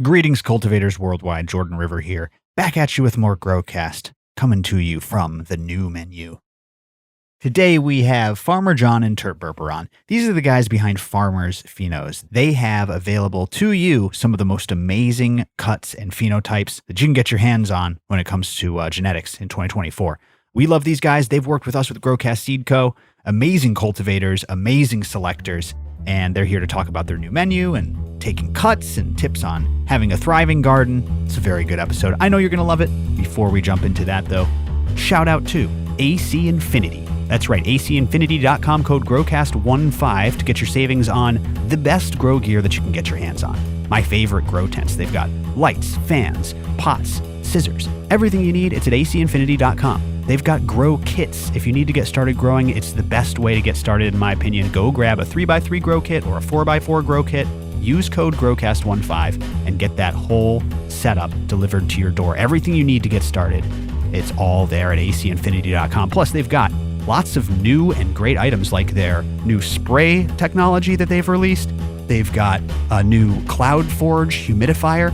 Greetings, cultivators worldwide. Jordan River here, back at you with more GrowCast, coming to you from the new menu. Today we have Pharmerjohn and Terp Burper on. These are the guys behind Pharmers Phenos. They have available to you some of the most amazing cuts and phenotypes that you can get your hands on when it comes to genetics in 2024. We love these guys. They've worked with us with GrowCast Seed Co. Amazing cultivators, amazing selectors, and they're here to talk about their new menu and taking cuts and tips on having a thriving garden. It's a very good episode. I know you're going to love it. Before we jump into that, though, shout out to AC Infinity. That's right, acinfinity.com, code GrowCast15 to get your savings on the best grow gear that you can get your hands on. My favorite grow tents. They've got lights, fans, pots, scissors, everything you need. It's at acinfinity.com. They've got grow kits. If you need to get started growing, it's the best way to get started, in my opinion. Go grab a 3x3 grow kit or a 4x4 grow kit. Use code GrowCast15 and get that whole setup delivered to your door. Everything you need to get started, it's all there at acinfinity.com. Plus, they've got lots of new and great items like their new spray technology that they've released. They've got a new CloudForge humidifier.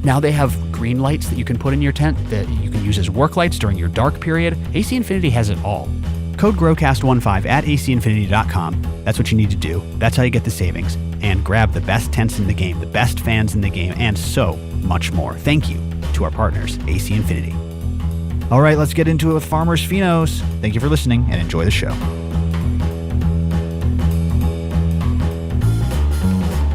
Now they have green lights that you can put in your tent that you can use as work lights during your dark period. AC Infinity has it all. Code GrowCast15 at acinfinity.com. That's what you need to do. That's how you get the savings. And grab the best tents in the game, the best fans in the game, and so much more. Thank you to our partners, AC Infinity. All right, let's get into it with Pharmers Phenos. Thank you for listening and enjoy the show.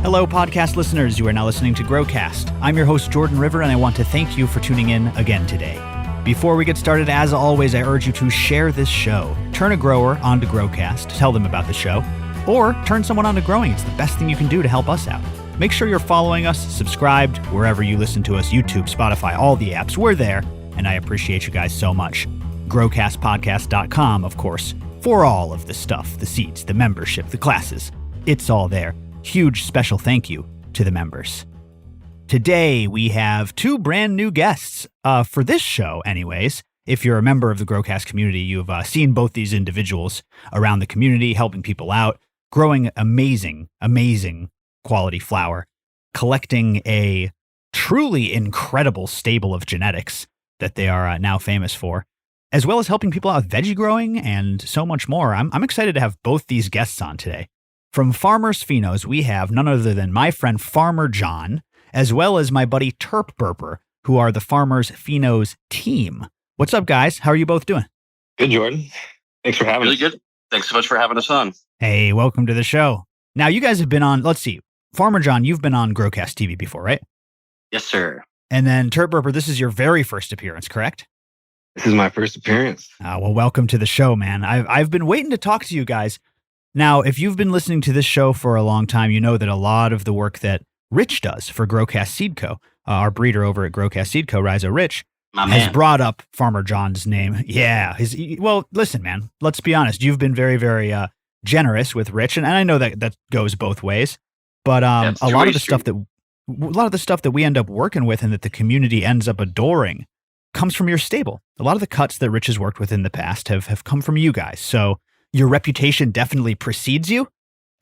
Hello, podcast listeners. You are now listening to GrowCast. I'm your host, Jordan River, and I want to thank you for tuning in again today. Before we get started, as always, I urge you to share this show. Turn a grower onto GrowCast, tell them about the show, or turn someone onto growing. It's the best thing you can do to help us out. Make sure you're following us, subscribed, wherever you listen to us, YouTube, Spotify, all the apps. We're there, and I appreciate you guys so much. GrowCastPodcast.com, of course, for all of the stuff, the seeds, the membership, the classes. It's all there. Huge special thank you to the members. Today, we have two brand new guests. For this show, anyways. If you're a member of the GrowCast community, you've seen both these individuals around the community, helping people out, growing amazing, amazing quality flower, collecting a truly incredible stable of genetics that they are now famous for, as well as helping people out with veggie growing and so much more. I'm excited to have both these guests on today. From Pharmers Phenos, we have none other than my friend Pharmerjohn, as well as my buddy Terp Burper, who are the Pharmers Phenos team. What's up, guys? How are you both doing? Good, Jordan. Thanks for having us. Really good. Thanks so much for having us on. Hey, welcome to the show. Now, you guys have been on, let's see, Pharmerjohn, you've been on GrowCast TV before, right? Yes, sir. And then Terp Burper, this is your very first appearance, correct? This is my first appearance. Well, welcome to the show, man. I've been waiting to talk to you guys. Now, if you've been listening to this show for a long time, you know that a lot of the work that Rich does for GrowCast Seed Co., our breeder over at GrowCast Seed Co., Rhizo Rich, has brought up Pharmerjohn's name. Yeah. Well, listen, man, let's be honest. You've been very, very generous with Rich, and I know that goes both ways. But a lot of the stuff that we end up working with and that the community ends up adoring comes from your stable. A lot of the cuts that Rich has worked with in the past have come from you guys. So your reputation definitely precedes you.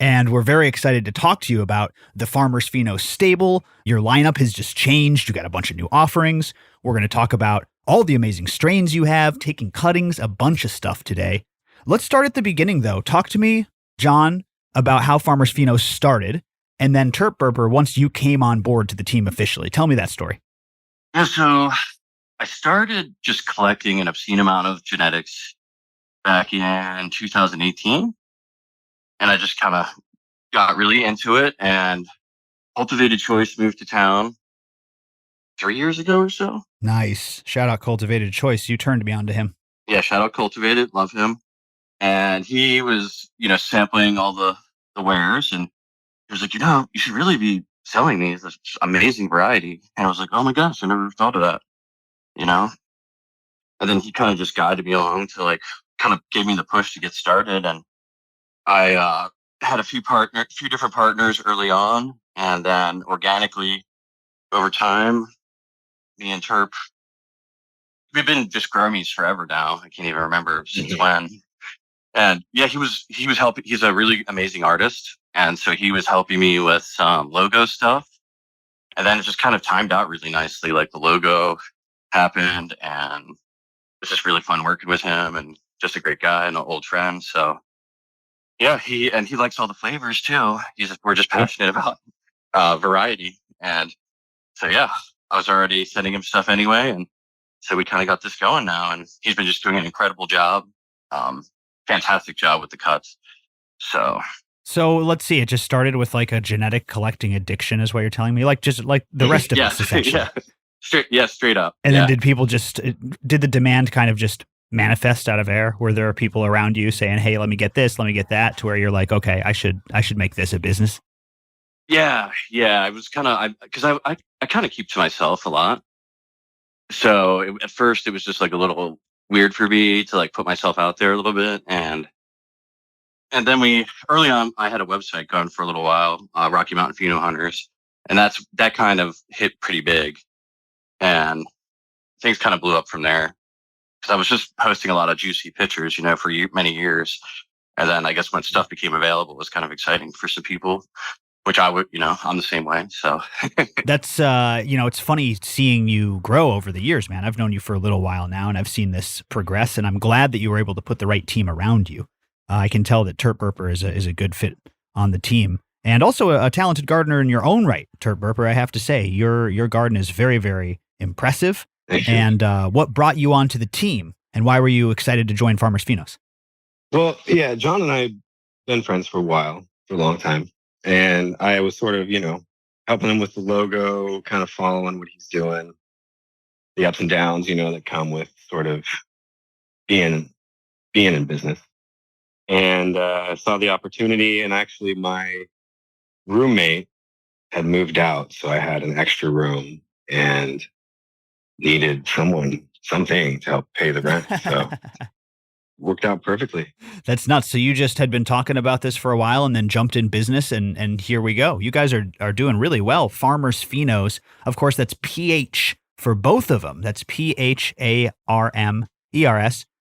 And we're very excited to talk to you about the Pharmers Phenos stable. Your lineup has just changed. You got a bunch of new offerings. We're going to talk about all the amazing strains you have, taking cuttings, a bunch of stuff today. Let's start at the beginning, though. Talk to me, John, about how Pharmers Phenos started, and then Terp Burper, once you came on board to the team officially. Tell me that story. Yeah, so I started just collecting an obscene amount of genetics back in 2018. And I just kind of got really into it, and Cultivated Choice moved to town 3 years ago or so. Nice. Shout out Cultivated Choice. You turned me on to him. Yeah, shout out Cultivated. Love him. And he was, sampling all the wares, and he was like, you should really be selling these. This amazing variety. And I was like, oh my gosh, I never thought of that, And then he kind of just guided me along to kind of gave me the push to get started. And I had a few different partners early on, and then organically over time, me and Terp, we've been just growing forever now. I can't even remember since when. And yeah, he was helping. He's a really amazing artist, and so he was helping me with some logo stuff. And then it just kind of timed out really nicely. Like the logo happened, and it's just really fun working with him, and just a great guy and an old friend. So yeah, he likes all the flavors too. We're just passionate about variety. And so yeah, I was already sending him stuff anyway, and so we kind of got this going now, and he's been just doing an incredible job. Fantastic job with the cuts. So let's see. It just started with like a genetic collecting addiction, is what you're telling me. Like just like the rest of us, essentially. Straight up. And then did the demand kind of just manifest out of air? Were there people around you saying, "Hey, let me get this, let me get that," to where you're like, "Okay, I should make this a business"? Yeah. I was kind of because I kind of keep to myself a lot. So at first it was just like a little weird for me to like put myself out there a little bit, and then early on I had a website going for a little while, Rocky Mountain Pheno Hunters, and that kind of hit pretty big, and things kind of blew up from there because I was just posting a lot of juicy pictures, for many years, and then I guess when stuff became available, it was kind of exciting for some people. Which I would, I'm the same way. So that's, it's funny seeing you grow over the years, man. I've known you for a little while now, and I've seen this progress, and I'm glad that you were able to put the right team around you. I can tell that Terp Burper is a good fit on the team, and also a talented gardener in your own right, Terp Burper. I have to say, your garden is very, very impressive. And what brought you onto the team, and why were you excited to join Pharmers Phenos? Well, yeah, John and I have been friends for a long time. And I was sort of, helping him with the logo, kind of following what he's doing, the ups and downs, that come with sort of being in business. And I saw the opportunity, and actually my roommate had moved out, so I had an extra room and needed something to help pay the rent. So worked out perfectly. That's nuts. So you just had been talking about this for a while and then jumped in business, and here we go. You guys are doing really well. Pharmers Phenos. Of course, that's PH for both of them. That's PHARMERS,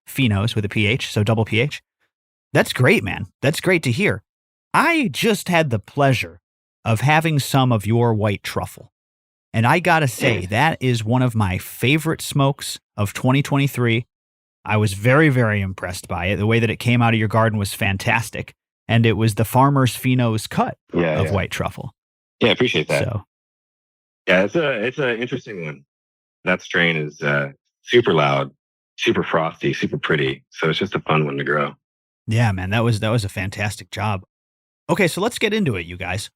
Phenos with a PH, so double PH. That's great, man. That's great to hear. I just had the pleasure of having some of your white truffle. And I gotta say, that is one of my favorite smokes of 2023. I was very, very impressed by it. The way that it came out of your garden was fantastic. And it was the Pharmers Phenos cut of white truffle. Yeah, I appreciate that. So, yeah, it's an interesting one. That strain is super loud, super frosty, super pretty. So it's just a fun one to grow. Yeah, man, that was a fantastic job. Okay, so let's get into it, you guys.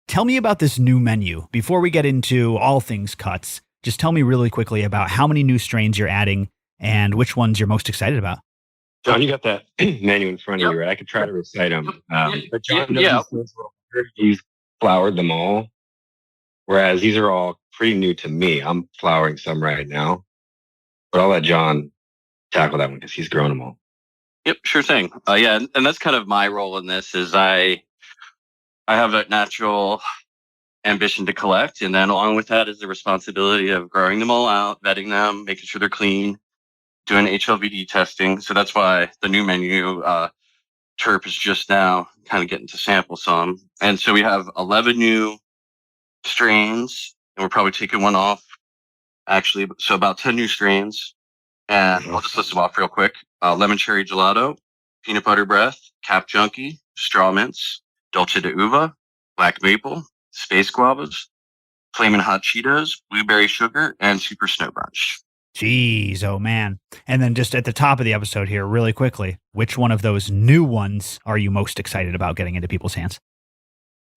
Tell me about this new menu. Before we get into all things cuts, just tell me really quickly about how many new strains you're adding and which ones you're most excited about. John, you got that menu in front of you, right? I could try to recite them. But John, he's flowered them all, whereas these are all pretty new to me. I'm flowering some right now, but I'll let John tackle that one because he's grown them all. Yep, sure thing. Yeah, and that's kind of my role in this is I have a natural ambition to collect, and then along with that is the responsibility of growing them all out, vetting them, making sure they're clean, doing HLVD testing. So that's why the new menu, Terp, is just now kind of getting to sample some. And so we have 11 new strains, and we're probably taking one off, actually. So about 10 new strains. And I'll just list them off real quick. Lemon Cherry Gelato, Peanut Butter Breath, Cap Junkie, Straw Mints, Dolce de Uva, Black Maple, Space Guavas, Flamin' Hot Cheetos, Blueberry Sugar, and Super Snow Bunch. Jeez, oh man. And then just at the top of the episode here, really quickly, which one of those new ones are you most excited about getting into people's hands?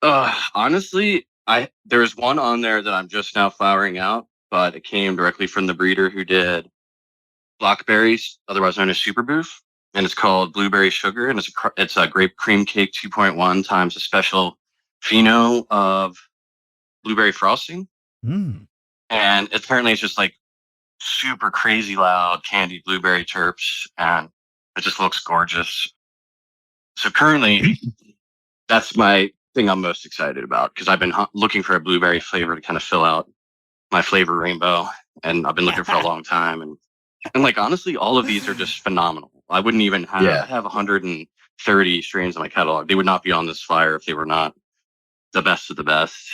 Honestly, there's one on there that I'm just now flowering out, but it came directly from the breeder who did blackberries, otherwise known as Super Boof, and it's called Blueberry Sugar, and it's a grape cream cake 2.1 times a special pheno of blueberry frosting. And apparently it's just like super crazy loud candied blueberry terps, and it just looks gorgeous. So currently, that's my thing I'm most excited about because I've been looking for a blueberry flavor to kind of fill out my flavor rainbow, and I've been looking for a long time. And like, honestly, all of these are just phenomenal. I wouldn't even have 130 strains in my catalog. They would not be on this flyer if they were not the best of the best.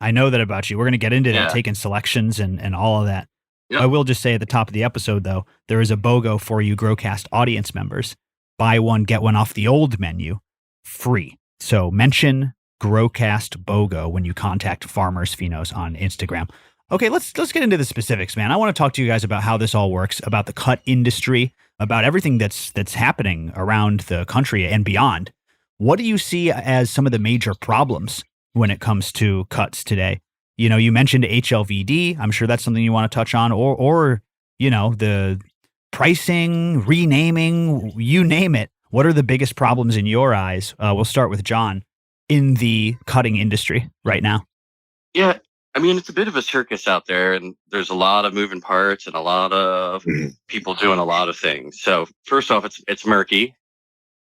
I know that about you. We're going to get into that, Yeah. taking selections and all of that. Yep. I will just say at the top of the episode, though, there is a BOGO for you GrowCast audience members. Buy one, get one off the old menu, free. So mention GrowCast BOGO when you contact Pharmers Phenos on Instagram. Okay, let's get into the specifics, man. I want to talk to you guys about how this all works, about the cut industry, about everything that's happening around the country and beyond. What do you see as some of the major problems when it comes to cuts today? You know, you mentioned HLVD. I'm sure that's something you want to touch on, or you know, the pricing, renaming, you name it. What are the biggest problems in your eyes? We'll start with John in the cutting industry right now. Yeah. I mean, it's a bit of a circus out there, and there's a lot of moving parts and a lot of people doing a lot of things. So first off, it's murky.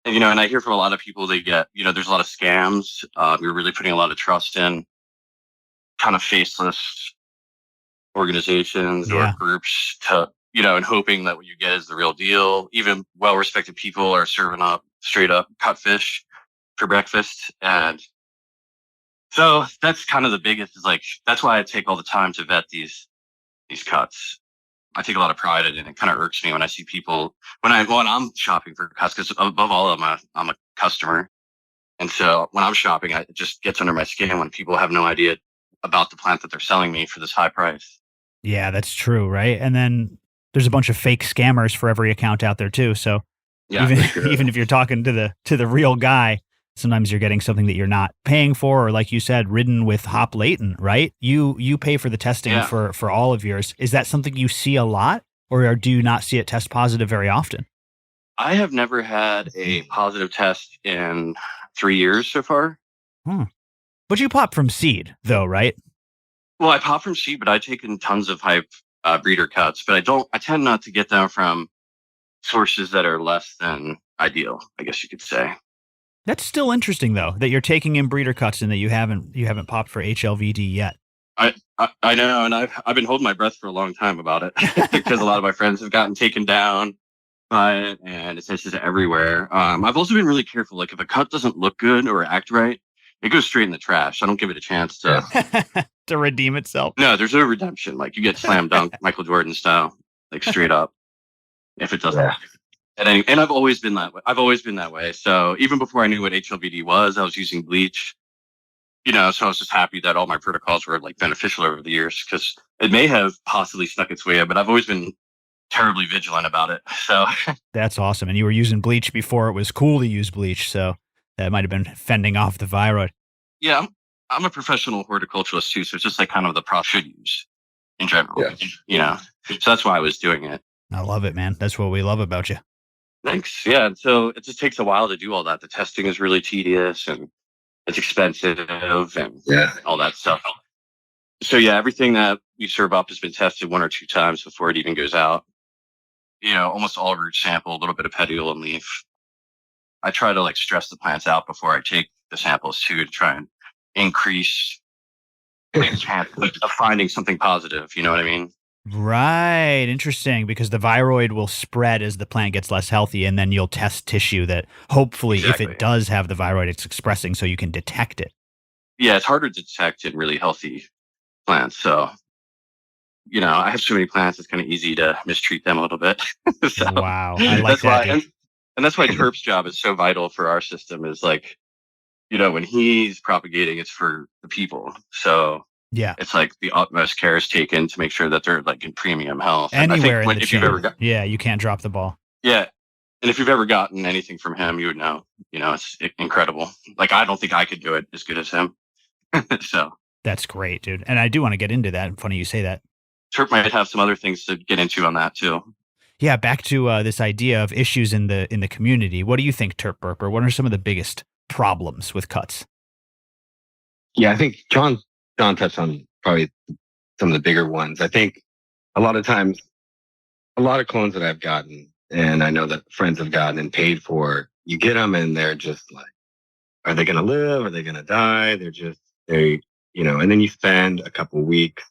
And, you know, and I hear from a lot of people, they get, you know, there's a lot of scams. You're really putting a lot of trust in kind of faceless organizations or groups to, you know, and hoping that what you get is the real deal. Even well-respected people are serving up straight up cut fish for breakfast. And so that's kind of the biggest, is like, that's why I take all the time to vet these cuts. I take a lot of pride in it. It kind of irks me when I see people when I'm shopping for cuts, because above all, I'm a customer. And so when I'm shopping, it just gets under my skin when people have no idea about the plant that they're selling me for this high price. Yeah, that's true, right? And then there's a bunch of fake scammers for every account out there too. So even if you're talking to the real guy, sometimes you're getting something that you're not paying for, or like you said, ridden with hop latent, right? You pay for the testing for all of yours. Is that something you see a lot, or do you not see it test positive very often? I have never had a positive test in 3 years so far. But you pop from seed though, right? Well, I pop from seed, but I've taken tons of Hive breeder cuts, but I tend not to get them from sources that are less than ideal, I guess you could say. That's still interesting though, that you're taking in breeder cuts and that you haven't popped for HLVD yet. I know, and I've been holding my breath for a long time about it because a lot of my friends have gotten taken down by it, and it's just everywhere. I've also been really careful. Like if a cut doesn't look good or act right, it goes straight in the trash. I don't give it a chance to to redeem itself. No, there's no redemption. Like you get slam dunk Michael Jordan style, like straight up. If it doesn't. Yeah. And I've always been that way. So even before I knew what HLVD was, I was using bleach. You know, so I was just happy that all my protocols were like beneficial over the years, because it may have possibly snuck its way in, but I've always been terribly vigilant about it. So that's awesome. And you were using bleach before it was cool to use bleach, so that might have been fending off the viroid. Yeah, I'm a professional horticulturalist too, so it's just like kind of the process should use in general. Yeah. You know, so that's why I was doing it. I love it, man. That's what we love about you. Thanks. Yeah. And so it just takes a while to do all that. The testing is really tedious and it's expensive and all that stuff. So yeah, everything that we serve up has been tested 1 or 2 times before it even goes out. You know, almost all root sample, a little bit of petiole and leaf. I try to like stress the plants out before I take the samples too, to try and increase the chance of finding something positive. You know what I mean? Right. Interesting. Because the viroid will spread as the plant gets less healthy, and then you'll test tissue that hopefully, if it does have the viroid, it's expressing, so you can detect it. Yeah, it's harder to detect in really healthy plants. So, you know, I have so many plants, it's kind of easy to mistreat them a little bit. So wow. I like that. And that's why Terp's job is so vital for our system, is like, you know, when he's propagating, it's for the people. So yeah, it's like the utmost care is taken to make sure that they're like in premium health. Anywhere in the chain. Yeah, you can't drop the ball. Yeah. And if you've ever gotten anything from him, you would know, you know, it's incredible. Like, I don't think I could do it as good as him. So that's great, dude. And I do want to get into that. Funny you say that. Terp might have some other things to get into on that too. Yeah, back to this idea of issues in the community. What do you think, Terp Burper? What are some of the biggest problems with cuts? Yeah, I think John touched on probably some of the bigger ones. I think a lot of times, a lot of clones that I've gotten, and I know that friends have gotten and paid for, you get them and they're just like, are they going to live? Are they going to die? You know, and then you spend a couple of weeks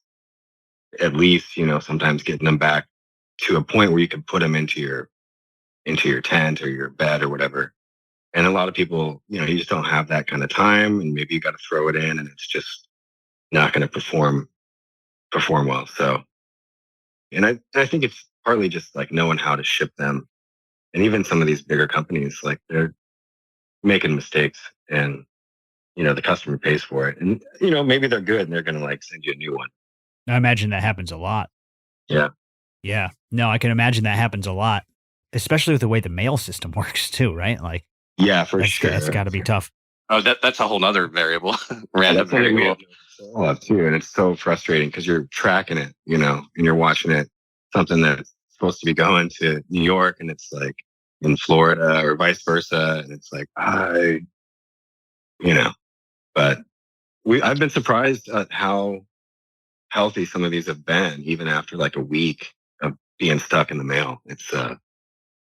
at least, you know, sometimes getting them back to a point where you can put them into your tent or your bed or whatever. And a lot of people, you know, you just don't have that kind of time, and maybe you got to throw it in, and it's just not going to perform well. So, and I think it's partly just like knowing how to ship them. And even some of these bigger companies, like they're making mistakes, and the customer pays for it. And maybe they're good and they're going to like send you a new one. I imagine that happens a lot. Yeah. Yeah. No, I can imagine that happens a lot, especially with the way the mail system works too, right? Like, yeah, for that's, sure. That's got to be tough. Oh, that's a whole nother variable. Random variable. Too, and it's so frustrating because you're tracking it, and you're watching it, something that's supposed to be going to New York, and it's like in Florida or vice versa, and it's like but I've been surprised at how healthy some of these have been, even after like a week of being stuck in the mail. It's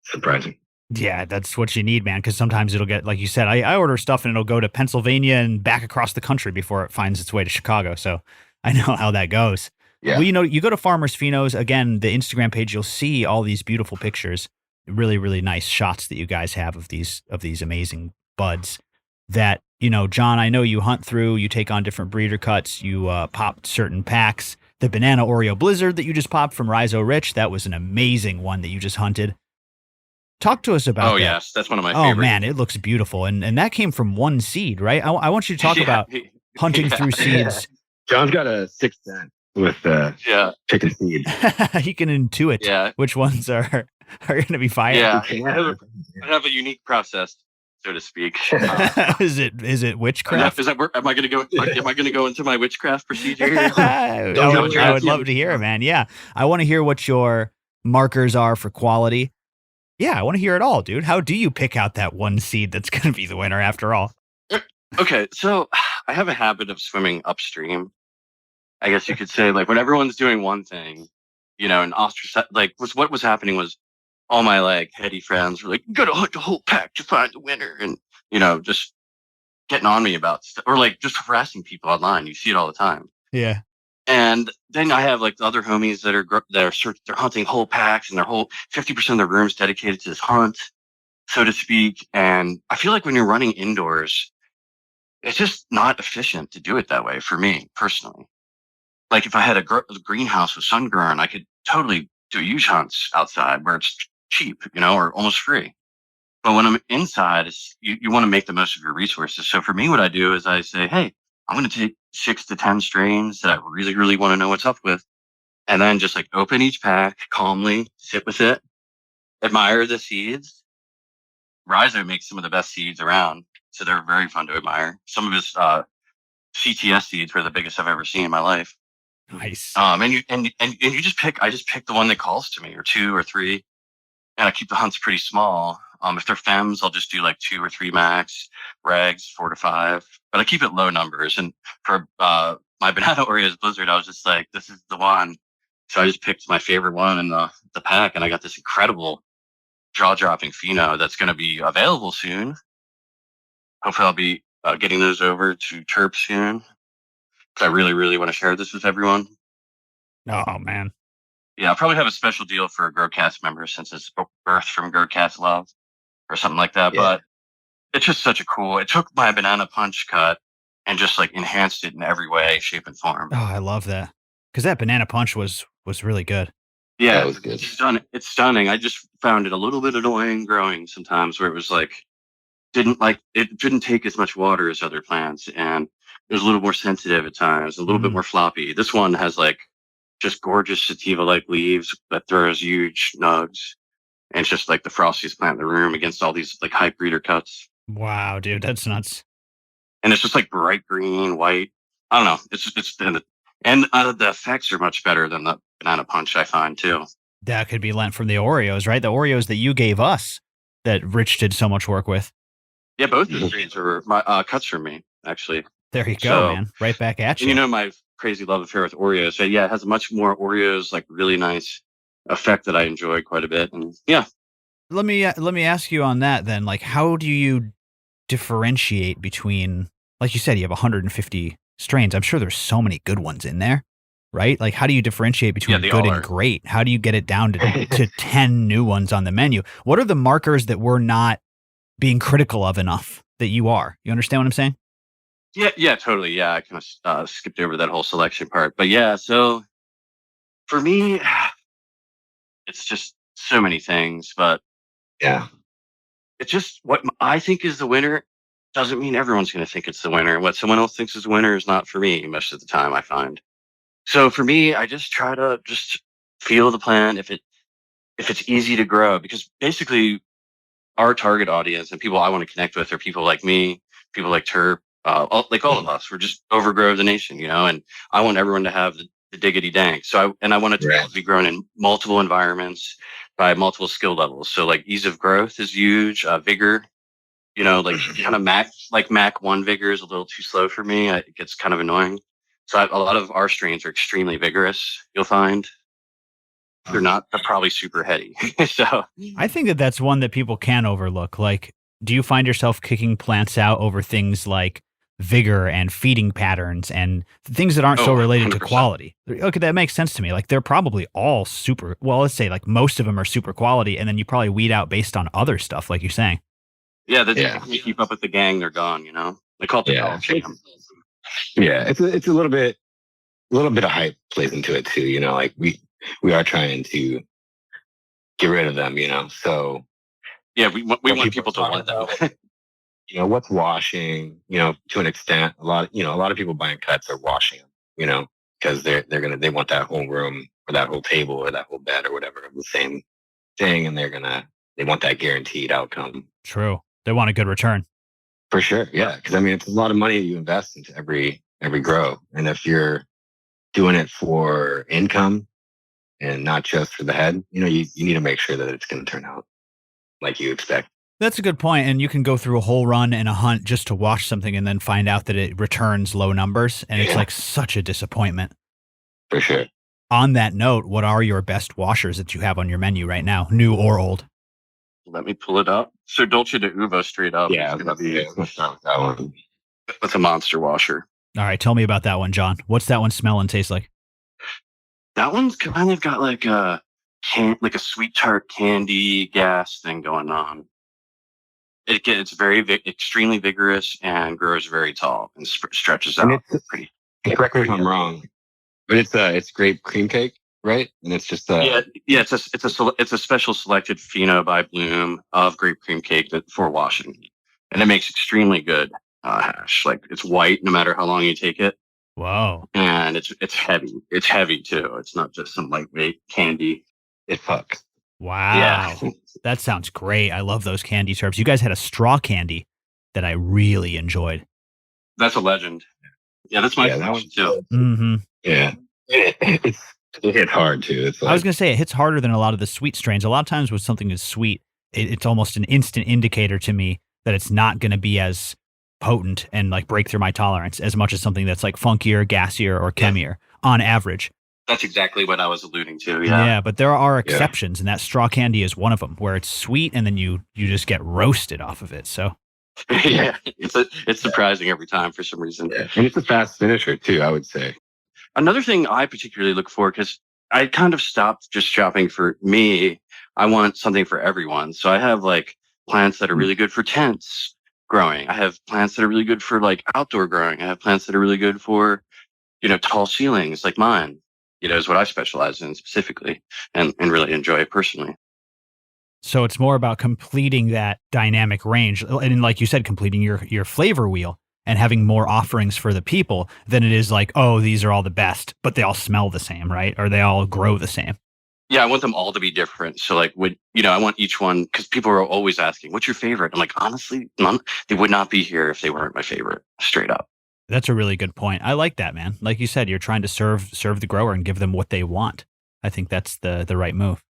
surprising. Yeah, that's what you need, man. Because sometimes it'll get, like you said, I order stuff and it'll go to Pennsylvania and back across the country before it finds its way to Chicago. So I know how that goes. Yeah. Well, you go to Pharmers Phenos, again, the Instagram page, you'll see all these beautiful pictures, really, really nice shots that you guys have of these amazing buds that, John, I know you hunt through, you take on different breeder cuts, you pop certain packs. The Banana Oreo Blizzard that you just popped from Rhizo Rich, that was an amazing one that you just hunted. Talk to us about that. Oh, yes. That's one of my favorites. Oh, man, it looks beautiful. And that came from one seed, right? I want you to talk about hunting through seeds. John's got a sixth sense with picking seeds. He can intuit which ones are going to be fire. Yeah, I have a unique process, so to speak. Is it witchcraft? Am I going to go into my witchcraft procedure here? I would love to hear it, man. Yeah, I want to hear what your markers are for quality. Yeah, I want to hear it all, dude. How do you pick out that one seed that's going to be the winner after all? Okay, so I have a habit of swimming upstream. I guess you could say, like, when everyone's doing one thing, and ostracize, like, what was happening was all my, like, heady friends were like, you got to hunt the whole pack to find the winner. And, just getting on me about stuff, or, like, just harassing people online. You see it all the time. Yeah. And then I have like the other homies that are hunting whole packs, and their whole 50% of their rooms dedicated to this hunt, so to speak. And I feel like when you're running indoors, it's just not efficient to do it that way for me personally. Like if I had a greenhouse with sun grown, I could totally do huge hunts outside where it's cheap, or almost free. But when I'm inside, you want to make the most of your resources. So for me, what I do is I say, hey, I'm going to take 6 to 10 strains that I really, really want to know what's up with. And then just like open each pack calmly, sit with it, admire the seeds. Rhizo makes some of the best seeds around, so they're very fun to admire. Some of his CTS seeds were the biggest I've ever seen in my life. Nice. And you just pick. I just pick the one that calls to me, or 2 or 3, and I keep the hunts pretty small. If they're femmes, I'll just do like 2 or 3 max. Regs 4 to 5, but I keep it low numbers. And for my Banana Oreos Blizzard, I was just like, this is the one. So I just picked my favorite one in the pack, and I got this incredible jaw-dropping pheno that's going to be available soon. Hopefully I'll be getting those over to Terp soon, because I really, really want to share this with everyone. Oh, man. Yeah, I'll probably have a special deal for GrowCast members, since it's birthed from GrowCast Love or something like that. Yeah. But it's just such a cool, it took my banana punch cut and just like enhanced it in every way, shape, and form. Oh, I love that. Because that banana punch was really good. Yeah, it was good. It's stunning. I just found it a little bit annoying growing sometimes, where it was like, it didn't take as much water as other plants, and it was a little more sensitive at times, a little bit more floppy. This one has like just gorgeous sativa-like leaves that throws huge nugs. And it's just like the frostiest plant in the room against all these like hype breeder cuts. Wow, dude, that's nuts. And it's just like bright green, white. I don't know. The effects are much better than the banana punch, I find too. That could be lent from the Oreos, right? The Oreos that you gave us that Rich did so much work with. Yeah, both of the strains were my cuts from me, actually. There you go, man. Right back at you. And my crazy love affair with Oreos. So yeah, it has much more Oreos, like really nice effect that I enjoy quite a bit. And yeah. Let me ask you on that then. Like, how do you differentiate between, like you said, you have 150 strains. I'm sure there's so many good ones in there, right? Like, how do you differentiate between good and great? How do you get it down to 10 new ones on the menu? What are the markers that we're not being critical of enough that you are? You understand what I'm saying? Yeah, totally. Yeah, I kind of skipped over that whole selection part. But yeah, so for me, it's just so many things. But Yeah. it's just what I think is the winner doesn't mean everyone's going to think it's the winner. What someone else thinks is the winner is not for me most of the time, I find. So for me, I just try to just feel the plant if it's easy to grow, because basically our target audience and people I want to connect with are people like me, people like Terp, like all of us. We're just overgrow the nation, and I want everyone to have the diggity dank. I want it to be able to be grown in multiple environments by multiple skill levels. So like ease of growth is huge, vigor. Like kind of Mac 1 vigor is a little too slow for me. It gets kind of annoying. So a lot of our strains are extremely vigorous. You'll find they're probably super heady. So I think that that's one that people can overlook. Like, do you find yourself kicking plants out over things like vigor and feeding patterns and things that aren't so related 100%. to quality? Okay, that makes sense to me. Like, they're probably all super, well, let's say like most of them are super quality, and then you probably weed out based on other stuff, like you're saying. Yeah, you keep up with the gang, they're gone. They call it the dog jam. Yeah, it's a little bit of hype plays into it too. Like we are trying to get rid of them. So yeah, we want people to want them. What's washing? To an extent, a lot of people buying cuts are washing them. Because they want that whole room or that whole table or that whole bed or whatever of the same thing, and they want that guaranteed outcome. True, they want a good return. For sure, yeah. Because it's a lot of money you invest into every grow, and if you're doing it for income and not just for the head, you need to make sure that it's going to turn out like you expect. That's a good point. And you can go through a whole run and a hunt just to wash something and then find out that it returns low numbers. And it's like such a disappointment. For sure. On that note, what are your best washers that you have on your menu right now, new or old? Let me pull it up. So Dolce de Uva straight up. Yeah, I'm going to start with that one. That's a monster washer. All right, tell me about that one, John. What's that one smell and taste like? That one's kind of got like a sweet tart candy gas thing going on. It's extremely vigorous and grows very tall and stretches out pretty. Correct me if I'm wrong, but it's grape cream cake, right? And it's just it's a special selected pheno by Bloom of grape cream cake for washing, and it makes extremely good hash. Like it's white no matter how long you take it. Wow. And it's heavy. It's heavy too. It's not just some lightweight candy. It fucks. Wow. Yeah. That sounds great. I love those candy terps. You guys had a straw candy that I really enjoyed. That's a legend. Yeah, that's my selection too. Mm-hmm. Yeah. It hits hard too. It's I was going to say it hits harder than a lot of the sweet strains. A lot of times when something is sweet, it's almost an instant indicator to me that it's not going to be as potent and like break through my tolerance as much as something that's like funkier, gassier, or chemier on average. That's exactly what I was alluding to. Yeah, but there are exceptions, and that straw candy is one of them, where it's sweet and then you just get roasted off of it. So yeah, it's surprising every time for some reason. Yeah. And it's a fast finisher too, I would say. Another thing I particularly look for, because I kind of stopped just shopping for me. I want something for everyone. So I have like plants that are really good for tents growing. I have plants that are really good for like outdoor growing. I have plants that are really good for, tall ceilings like mine, is what I specialize in specifically and really enjoy personally. So it's more about completing that dynamic range. And like you said, completing your flavor wheel and having more offerings for the people than it is like, oh, these are all the best, but they all smell the same, right? Or they all grow the same. Yeah, I want them all to be different. So like, I want each one, because people are always asking, what's your favorite? I'm like, honestly, they would not be here if they weren't my favorite, straight up. That's a really good point. I like that, man. Like you said, you're trying to serve the grower and give them what they want. I think that's the right move.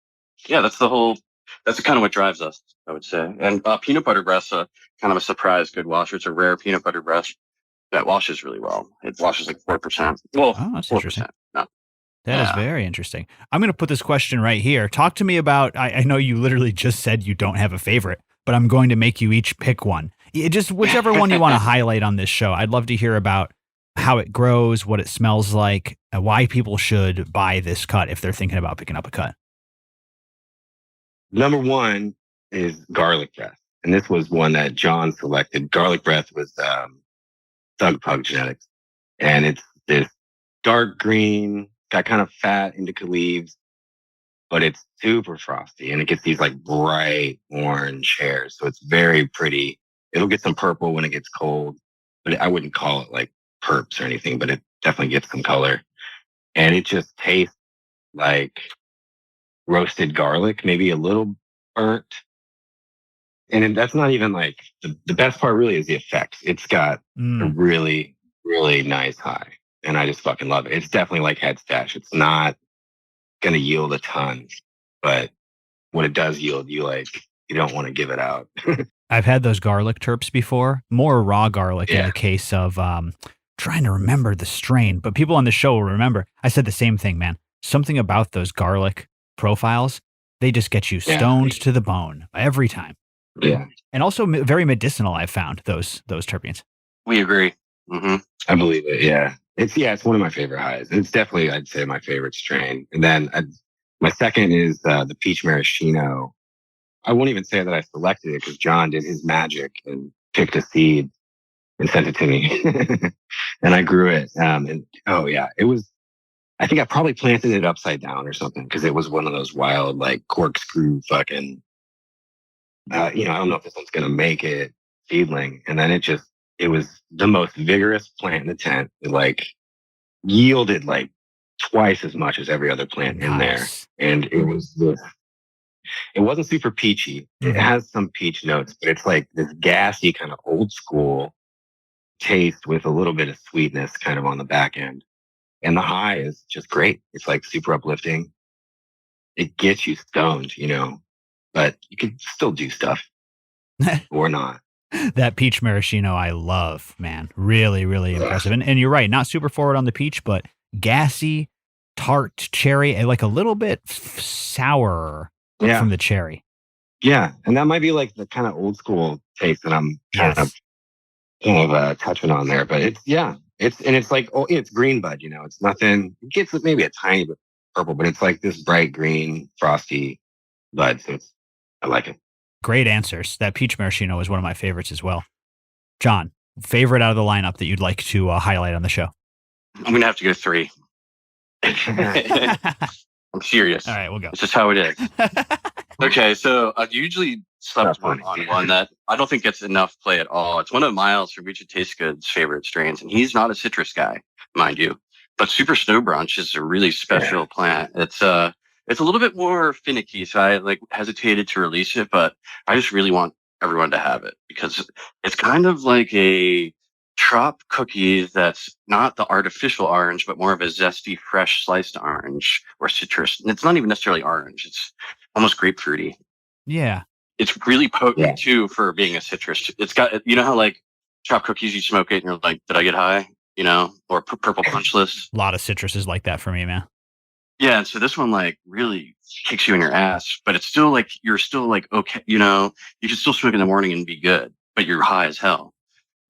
Yeah, that's kind of what drives us, I would say. And peanut butter breast, kind of a surprise good washer. It's a rare peanut butter breast that washes really well. It washes like 4%. Well, that's 4%. Interesting. No. That is very interesting. I'm going to put this question right here. Talk to me about, I know you literally just said you don't have a favorite, but I'm going to make you each pick one. Just whichever one you want to highlight on this show. I'd love to hear about how it grows, what it smells like, and why people should buy this cut if they're thinking about picking up a cut. Number one is garlic breath. And this was one that John selected. Garlic breath was Thug Pug genetics. And it's this dark green, got kind of fat indica leaves, but it's super frosty and it gets these like bright orange hairs. So it's very pretty. It'll get some purple when it gets cold, but I wouldn't call it like perps or anything, but it definitely gets some color. And it just tastes like roasted garlic, maybe a little burnt. And that's not even like the best part really is the effects. It's got a really, really nice high. And I just fucking love it. It's definitely like head stash. It's not going to yield a ton, but when it does yield, you don't want to give it out. I've had those garlic terps before, more raw garlic in the case of trying to remember the strain, but people on the show will remember. I said the same thing, man. Something about those garlic profiles, they just get you stoned to the bone every time. Yeah. And also very medicinal, I've found, those terpenes. We agree. Mm-hmm. I believe it. Yeah. It's one of my favorite highs. It's definitely, I'd say, my favorite strain. And then my second is the peach maraschino. I won't even say that I selected it because John did his magic and picked a seed and sent it to me. And I grew it. It was, I think I probably planted it upside down or something because it was one of those wild, like corkscrew fucking, I don't know if this one's going to make it seedling. And then it was the most vigorous plant in the tent. It like yielded like twice as much as every other plant in there. And it wasn't super peachy. It has some peach notes, but it's like this gassy kind of old school taste with a little bit of sweetness kind of on the back end. And the high is just great. It's like super uplifting. It gets you stoned, but you can still do stuff or not. That peach maraschino I love, man. Really, really impressive. And you're right, not super forward on the peach, but gassy, tart cherry, and like a little bit sour from the cherry. Yeah, and that might be like the kind of old school taste that I'm kind of touching on there. But it's like, it's green bud, it's nothing. It gets maybe a tiny bit purple, but it's like this bright green, frosty bud. So I like it. Great answers. That peach maraschino is one of my favorites as well. John, favorite out of the lineup that you'd like to highlight on the show? I'm going to have to go 3. I'm serious. All right, we'll go. It's just how it is. Okay, so I've usually slept on one that I don't think gets enough play at all. It's one of Miles from Reach It Tastes Good's favorite strains, and he's not a citrus guy, mind you. But Super Snow Brunch is a really special plant. It's a little bit more finicky, so I hesitated to release it, but I just really want everyone to have it because it's kind of like a trop cookie that's not the artificial orange, but more of a zesty, fresh sliced orange or citrus. And it's not even necessarily orange. It's almost grapefruity. Yeah. It's really potent too for being a citrus. It's got, how like trop cookies, you smoke it and you're like, did I get high? Or purple punch list. A lot of citruses like that for me, man. Yeah, and so this one really kicks you in your ass, but it's still you're still okay, you can still smoke in the morning and be good, but you're high as hell,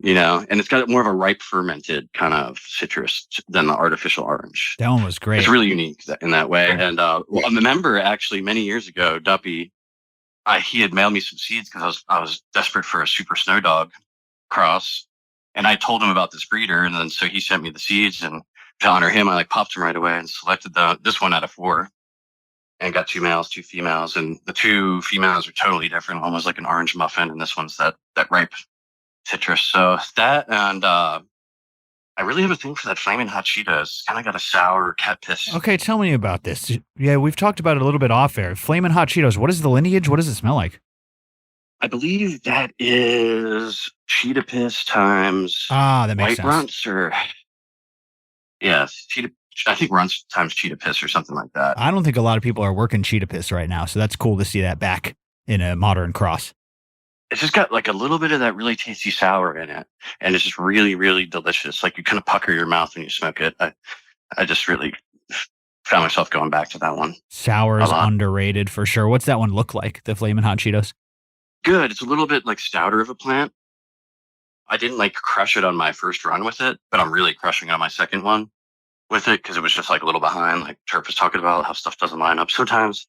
and it's got more of a ripe fermented kind of citrus than the artificial orange. That one was great. It's really unique in that way. And a member actually many years ago, Duppy, he had mailed me some seeds because I was desperate for a Super Snow Dog cross, and I told him about this breeder, and then so he sent me the seeds and. To honor him, I popped him right away and selected this one out of 4 and got 2 males, 2 females. And the 2 females are totally different. One was like an orange muffin and this one's that ripe citrus. So that, and I really have a thing for that Flamin' Hot Cheetos. Kind of got a sour cat piss. Okay, tell me about this. Yeah, we've talked about it a little bit off air. Flamin' Hot Cheetos, what is the lineage? What does it smell like? I believe that is cheetah piss times that makes white sense. runts or... Yes, I think runts times cheetah piss or something like that. I don't think a lot of people are working cheetah piss right now, so that's cool to see that back in a modern cross. It's just got a little bit of that really tasty sour in it, and it's just really, really delicious. You kind of pucker your mouth when you smoke it. I just really found myself going back to that one. Sour is underrated for sure. What's that one look like, the Flamin' Hot Cheetos? Good. It's a little bit stouter of a plant. I didn't crush it on my first run with it, but I'm really crushing it on my second one with it because it was just a little behind. Terp was talking about how stuff doesn't line up sometimes.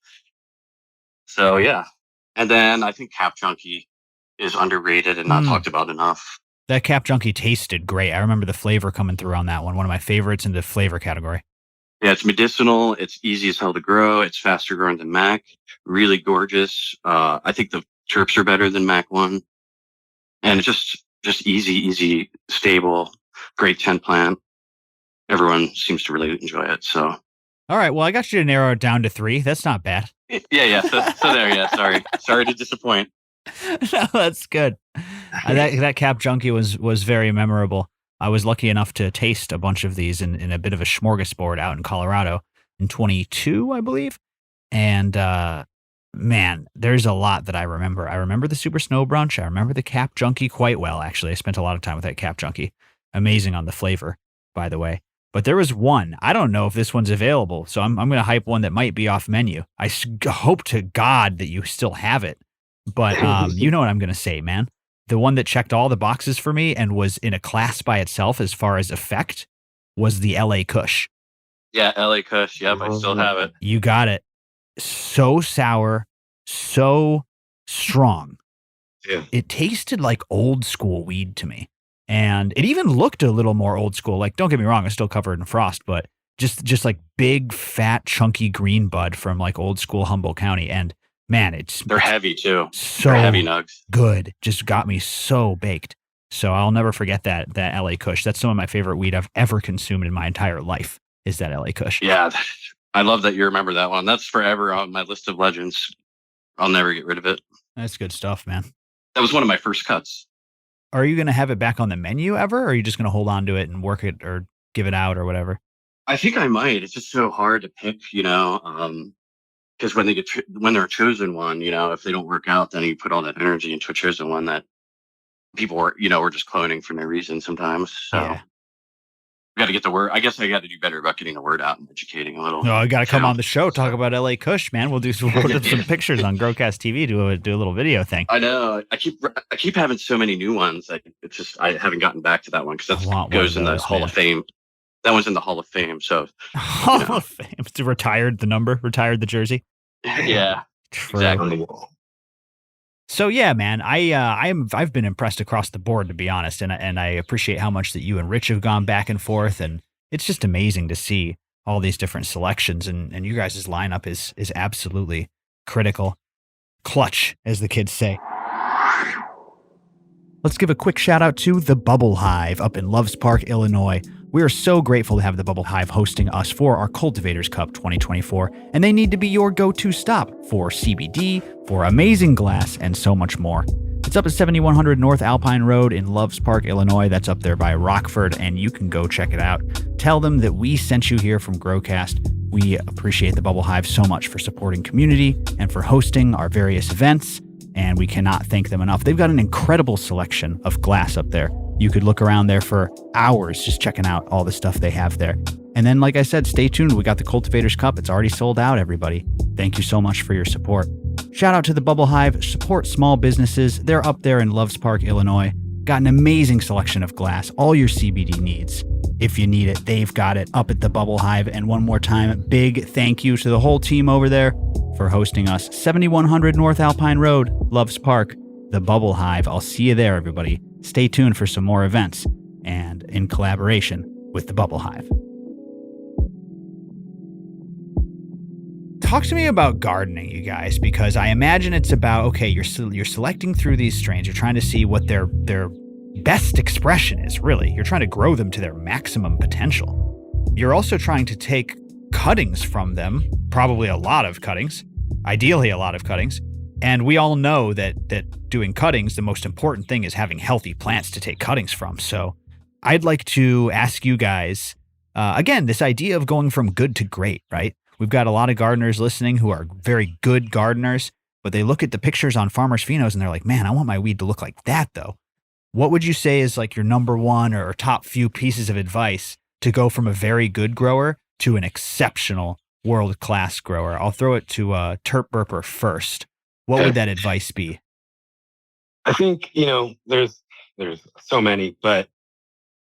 So yeah. And then I think Cap Junkie is underrated and not talked about enough. That Cap Junkie tasted great. I remember the flavor coming through on that one. One of my favorites in the flavor category. Yeah, it's medicinal. It's easy as hell to grow. It's faster growing than Mac. Really gorgeous. I think the terps are better than Mac 1. And it's just easy, stable, great 10 plant. Everyone seems to really enjoy it. So, all right. Well, I got you to narrow it down to 3. That's not bad. Yeah. So there. Yeah. Sorry to disappoint. No, that's good. That Cap Junkie was very memorable. I was lucky enough to taste a bunch of these in a bit of a smorgasbord out in Colorado in 22, I believe. And man, there's a lot that I remember. I remember the Super Snow Brunch. I remember the Cap Junkie quite well, actually. I spent a lot of time with that Cap Junkie. Amazing on the flavor, by the way. But there was one. I don't know if this one's available, so I'm going to hype one that might be off menu. I hope to God that you still have it. But you know what I'm going to say, man. The one that checked all the boxes for me and was in a class by itself as far as effect was the LA Kush. Yeah, LA Kush. Yep, I still have it. You got it. So sour, so strong. Yeah. It tasted like old school weed to me. And it even looked a little more old school. Like, don't get me wrong, it's still covered in frost, but just like big, fat, chunky green bud from like old school Humboldt County. And man, they're heavy too. So they're heavy nugs. Good. Just got me so baked. So I'll never forget that LA Kush. That's some of my favorite weed I've ever consumed in my entire life is that LA Kush. Yeah. I love that you remember that one. That's forever on my list of legends. I'll never get rid of it. That's good stuff, man. That was one of my first cuts. Are you going to have it back on the menu ever? Or are you just going to hold on to it and work it or give it out or whatever? I think I might. It's just so hard to pick, because when they're a chosen one, if they don't work out, then you put all that energy into a chosen one that people were just cloning for no reason sometimes. So yeah. We got to get the word. I guess I got to do better about getting the word out and educating a little. No, I got to come on the show, talk about LA Kush, man. We'll put up some pictures on GrowCast TV, do a little video thing. I know. I keep having so many new ones. It's just I haven't gotten back to that one because that goes in the Hall of Fame. That one's in the Hall of Fame. So Hall of Fame. It's retired the jersey. Yeah, true. Exactly. So yeah, man, I've been impressed across the board, to be honest, and I appreciate how much that you and Rich have gone back and forth, and it's just amazing to see all these different selections, and you guys' lineup is absolutely critical, clutch, as the kids say. Let's give a quick shout out to the Bubblehive up in Loves Park, Illinois. We are so grateful to have the Bubblehive hosting us for our Cultivators Cup 2024, and they need to be your go-to stop for CBD, for amazing glass, and so much more. It's up at 7100 North Alpine Road in Loves Park, Illinois. That's up there by Rockford, and you can go check it out. Tell them that we sent you here from GrowCast. We appreciate the Bubblehive so much for supporting community and for hosting our various events, and we cannot thank them enough. They've got an incredible selection of glass up there. You could look around there for hours just checking out all the stuff they have there. And then, like I said, stay tuned. We got the Cultivators Cup. It's already sold out, everybody. Thank you so much for your support. Shout out to the Bubblehive. Support small businesses. They're up there in Loves Park, Illinois. Got an amazing selection of glass. All your CBD needs. If you need it, they've got it up at the Bubblehive. And one more time, big thank you to the whole team over there for hosting us. 7100 North Alpine Road, Loves Park, the Bubblehive. I'll see you there, everybody. Stay tuned for some more events and in collaboration with the Bubblehive. Talk to me about gardening, you guys, because I imagine it's about, okay, you're selecting through these strains. You're trying to see what their best expression is, really. You're trying to grow them to their maximum potential. You're also trying to take cuttings from them, probably a lot of cuttings, ideally a lot of cuttings. And we all know that doing cuttings, the most important thing is having healthy plants to take cuttings from. So I'd like to ask you guys, again, this idea of going from good to great, right? We've got a lot of gardeners listening who are very good gardeners, but they look at the pictures on Pharmers Phenos and they're like, man, I want my weed to look like that, though. What would you say is like your number one or top few pieces of advice to go from a very good grower to an exceptional world-class grower? I'll throw it to Terp Burper first. What would that advice be? I think, there's so many, but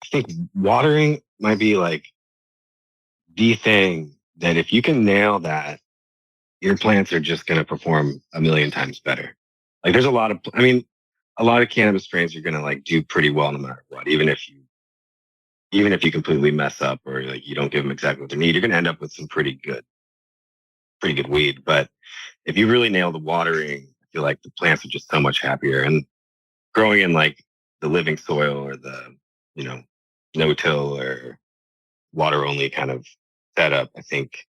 I think watering might be like the thing that if you can nail that, your plants are just going to perform a million times better. Like there's a lot of, a lot of cannabis strains are going to like do pretty well no matter what, even if you completely mess up or like you don't give them exactly what they need, you're going to end up with some pretty good weed. But if you really nail the watering, I feel like the plants are just so much happier. And growing in like the living soil or the, no-till or water only kind of setup, I think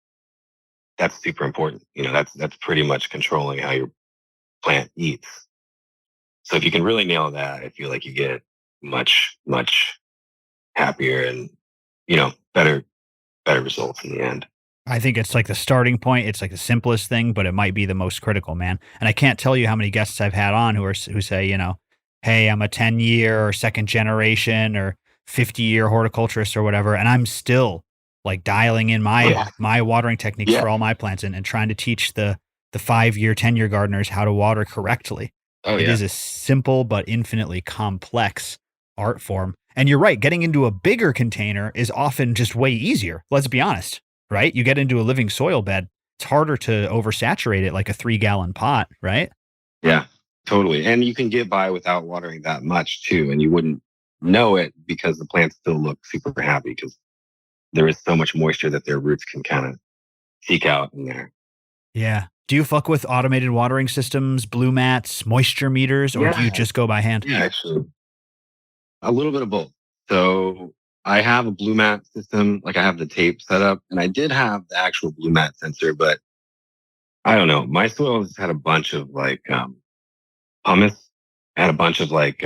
that's super important. That's pretty much controlling how your plant eats. So if you can really nail that, I feel like you get much, much happier and, better results in the end. I think it's like the starting point. It's like the simplest thing, but it might be the most critical, man. And I can't tell you how many guests I've had on who say, hey, I'm a 10-year or second generation or 50-year horticulturist or whatever, and I'm still like dialing in my watering techniques for all my plants and trying to teach the 5-year, 10-year gardeners how to water correctly. It is a simple but infinitely complex art form. And you're right, getting into a bigger container is often just way easier. Let's be honest, right? You get into a living soil bed, it's harder to oversaturate it like a 3-gallon pot, right? Yeah, totally. And you can get by without watering that much too. And you wouldn't know it because the plants still look super happy because there is so much moisture that their roots can kind of seek out in there. Yeah. Do you fuck with automated watering systems, blue mats, moisture meters, or do you just go by hand? Yeah, actually. A little bit of both. So I have a blue mat system, like I have the tape set up, and I did have the actual blue mat sensor, but I don't know. My soil has had a bunch of like pumice, had a bunch of like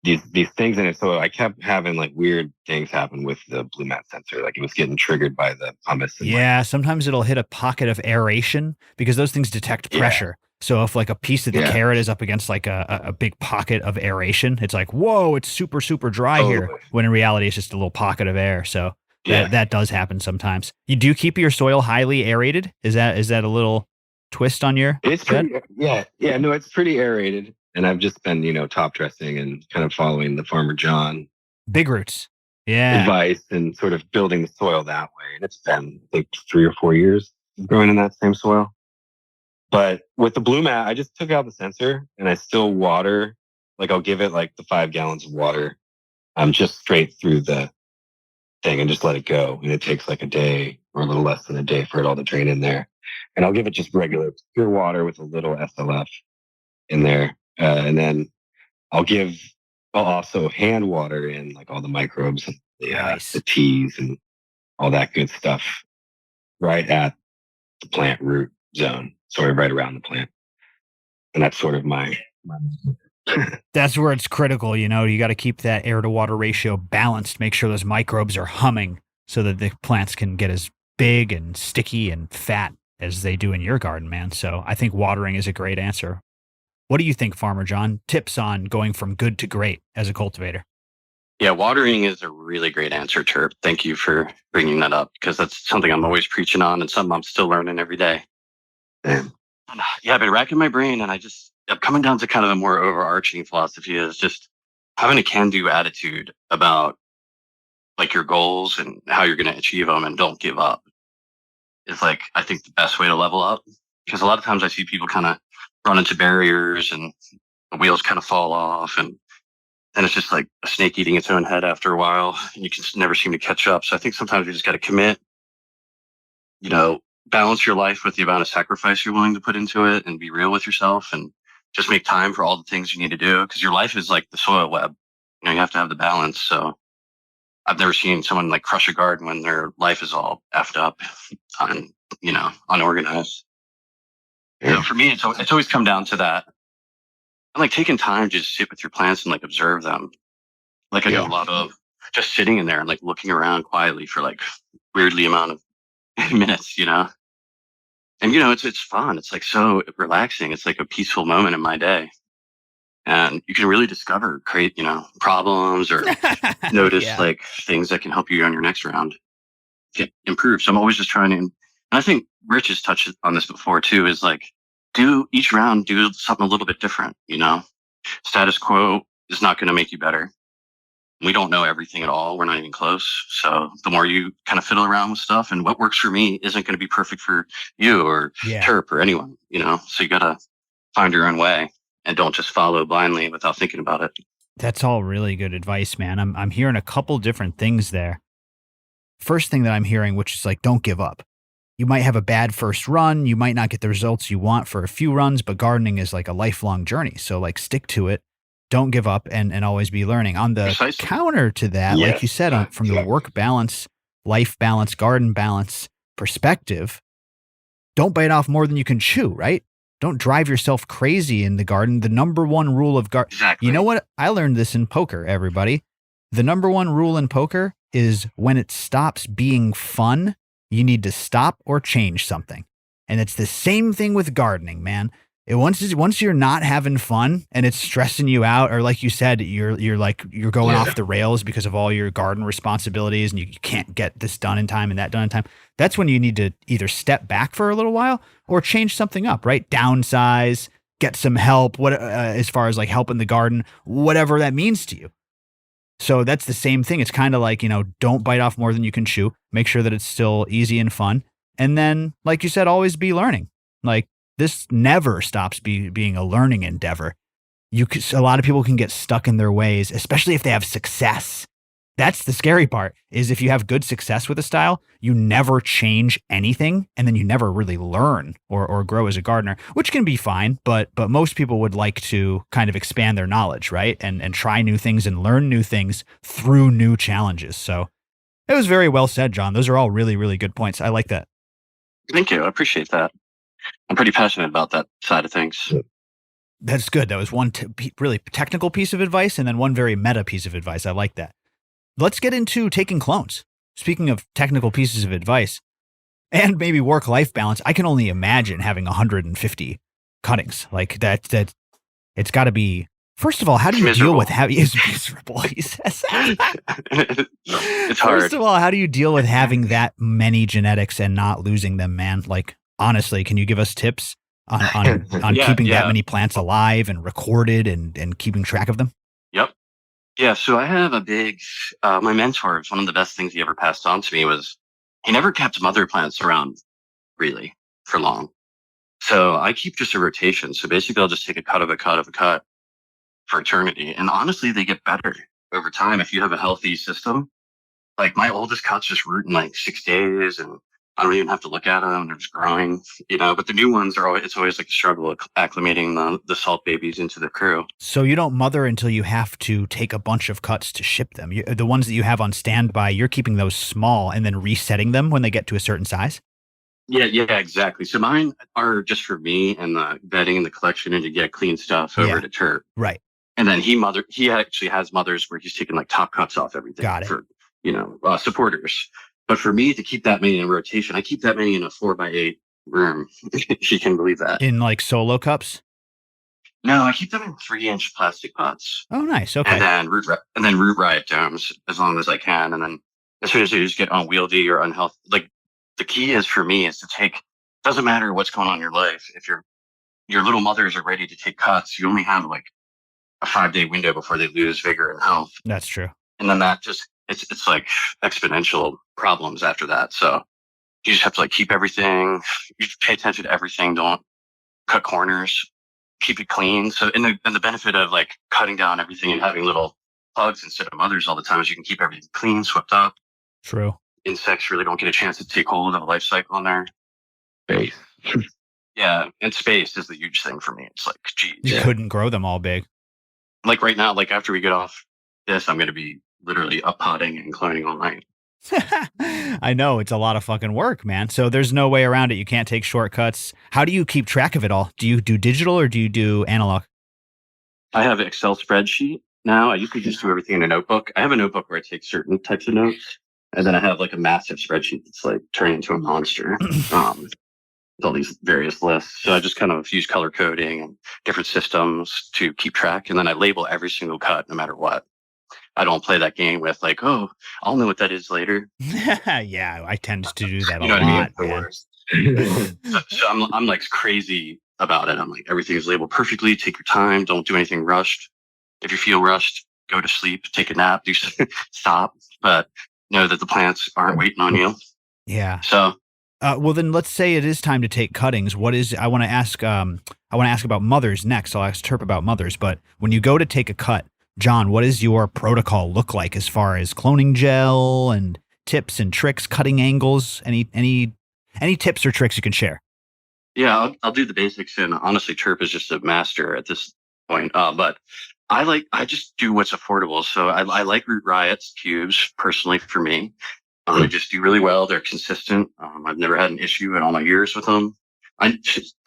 these things in it. So I kept having like weird things happen with the blue mat sensor. Like it was getting triggered by the pumice. Yeah, sometimes it'll hit a pocket of aeration because those things detect pressure. So if like a piece of the carrot is up against like a big pocket of aeration, it's like, whoa, it's super, super dry here. When in reality, it's just a little pocket of air. So that does happen sometimes. You do keep your soil highly aerated? Is that a little twist on your It's pretty, no, it's pretty aerated. And I've just been, top dressing and kind of following the Pharmerjohn big roots advice and sort of building the soil that way. And it's been, I think, 3 or 4 years growing in that same soil. But with the blue mat, I just took out the sensor and I still water. Like I'll give it like the 5 gallons of water. Just straight through the thing and just let it go. And it takes like a day or a little less than a day for it all to drain in there. And I'll give it just regular pure water with a little SLF in there. And then I'll also hand water in like all the microbes and the teas and all that good stuff right at the plant root zone. Sorry, right around the plant. And that's sort of my that's where it's critical. You got to keep that air to water ratio balanced, make sure those microbes are humming so that the plants can get as big and sticky and fat as they do in your garden, man. So I think watering is a great answer. What do you think, Pharmerjohn? Tips on going from good to great as a cultivator? Yeah, watering is a really great answer, Terp. Thank you for bringing that up because that's something I'm always preaching on and something I'm still learning every day. Yeah, I've been racking my brain and I'm coming down to kind of a more overarching philosophy is just having a can-do attitude about like your goals and how you're going to achieve them and don't give up is like, I think the best way to level up because a lot of times I see people kind of run into barriers and the wheels kind of fall off and it's just like a snake eating its own head after a while and you can just never seem to catch up. So I think sometimes you just got to commit, balance your life with the amount of sacrifice you're willing to put into it and be real with yourself and just make time for all the things you need to do because your life is like the soil web. You have to have the balance. So I've never seen someone like crush a garden when their life is all effed up and, unorganized. For me, it's always come down to that. And like taking time to just sit with your plants and like observe them. Like I do a lot of just sitting in there and like looking around quietly for like weirdly amount of minutes, And it's fun. It's like so relaxing. It's like a peaceful moment in my day. And you can really create, problems or notice like things that can help you on your next round get improved. So I'm always just trying to, and I think Rich has touched on this before too, is like do something a little bit different, Status quo is not going to make you better. We don't know everything at all. We're not even close. So the more you kind of fiddle around with stuff and what works for me isn't going to be perfect for you or Terp or anyone, So you got to find your own way. and don't just follow blindly without thinking about it. That's all really good advice, man. I'm hearing a couple different things there. First thing that I'm hearing, which is like, don't give up. You might have a bad first run. You might not get the results you want for a few runs, but gardening is like a lifelong journey. So like stick to it. Don't give up and always be learning. On the Precisely. counter to that, like you said, from the work balance, life balance, garden balance perspective, don't bite off more than you can chew, right? Don't drive yourself crazy in the garden. The number one rule of garden. Exactly. You know what? I learned this in poker, everybody. The number one rule in poker is when it stops being fun, you need to stop or change something. And it's the same thing with gardening, man. Once you're not having fun and it's stressing you out, or like you said, you're going off the rails because of all your garden responsibilities and you can't get this done in time and that done in time. That's when you need to either step back for a little while or change something up, right? Downsize, get some help, as far as like helping the garden, whatever that means to you. So that's the same thing. It's kind of like, don't bite off more than you can chew. Make sure that it's still easy and fun. And then, like you said, always be learning. Like, this never stops being a learning endeavor. A lot of people can get stuck in their ways, especially if they have success. That's the scary part, is if you have good success with a style, you never change anything, and then you never really learn or grow as a gardener, which can be fine, but most people would like to kind of expand their knowledge, right? And try new things and learn new things through new challenges. So it was very well said, John. Those are all really, really good points. I like that. Thank you. I appreciate that. I'm pretty passionate about that side of things. That's good. That was one really technical piece of advice and then one very meta piece of advice. I like that. Let's get into taking clones. Speaking of technical pieces of advice and maybe work-life balance, I can only imagine having 150 cuttings like that. It's got to be. First of all, how do you deal with having? It's miserable. He says. It's hard. First of all, how do you deal with having that many genetics and not losing them, man? Like, honestly, can you give us tips on keeping that many plants alive and recorded and keeping track of them? Yep. Yeah. So I have a big, my mentor, one of the best things he ever passed on to me was he never kept mother plants around really for long. So I keep just a rotation. So basically I'll just take a cut of a cut of a cut for eternity. And honestly, they get better over time. If you have a healthy system, like my oldest cuts just root in like 6 days and I don't even have to look at them. They're just growing, but the new ones it's always like a struggle acclimating the salt babies into the crew. So you don't mother until you have to take a bunch of cuts to ship them. The ones that you have on standby, you're keeping those small and then resetting them when they get to a certain size? Yeah, exactly. So mine are just for me and the bedding and the collection and to get clean stuff over to Terp. Right. And then he actually has mothers where he's taking like top cuts off everything for, supporters. But for me to keep that many in rotation, I keep that many in a 4x8 room. If you can believe that. In like solo cups? No, I keep them in 3-inch plastic pots. Oh, nice. Okay. And then root riot domes as long as I can. And then as soon as you just get unwieldy or unhealthy, like the key is for me is to doesn't matter what's going on in your life. If your little mothers are ready to take cuts, you only have like a 5-day window before they lose vigor and health. That's true. And then that just, it's like exponential problems after that. So you just have to like keep everything, you pay attention to everything. Don't cut corners, keep it clean. So and the benefit of like cutting down everything and having little plugs instead of mothers all the time is you can keep everything clean, swept up. True. Insects really don't get a chance to take hold of a life cycle in there. Space. Yeah. And space is the huge thing for me. It's like, geez. You couldn't grow them all big. Like right now, like after we get off this, I'm going to be literally up potting and cloning all night. I know it's a lot of fucking work, man. So there's no way around it. You can't take shortcuts. How do you keep track of it all? Do you do digital or do you do analog? I have an Excel spreadsheet now. I used to just do everything in a notebook. I have a notebook where I take certain types of notes. And then I have like a massive spreadsheet that's like turned into a monster. With all these various lists. So I just kind of use color coding and different systems to keep track. And then I label every single cut no matter what. I don't play that game with like, oh, I'll know what that is later. Yeah, I tend to do that a lot. So I'm like crazy about it. I'm like, everything is labeled perfectly. Take your time. Don't do anything rushed. If you feel rushed, go to sleep, take a nap, stop. But know that the plants aren't waiting on you. Yeah. So Well, then let's say it is time to take cuttings. I want to ask about mothers next. I'll ask Terp about mothers, but when you go to take a cut, John, what does your protocol look like as far as cloning gel and tips and tricks, cutting angles? Any tips or tricks you can share? Yeah, I'll do the basics. And honestly, Terp is just a master at this point. But I just do what's affordable. So I like Root Riot's cubes personally for me. They just do really well. They're consistent. I've never had an issue in all my years with them. I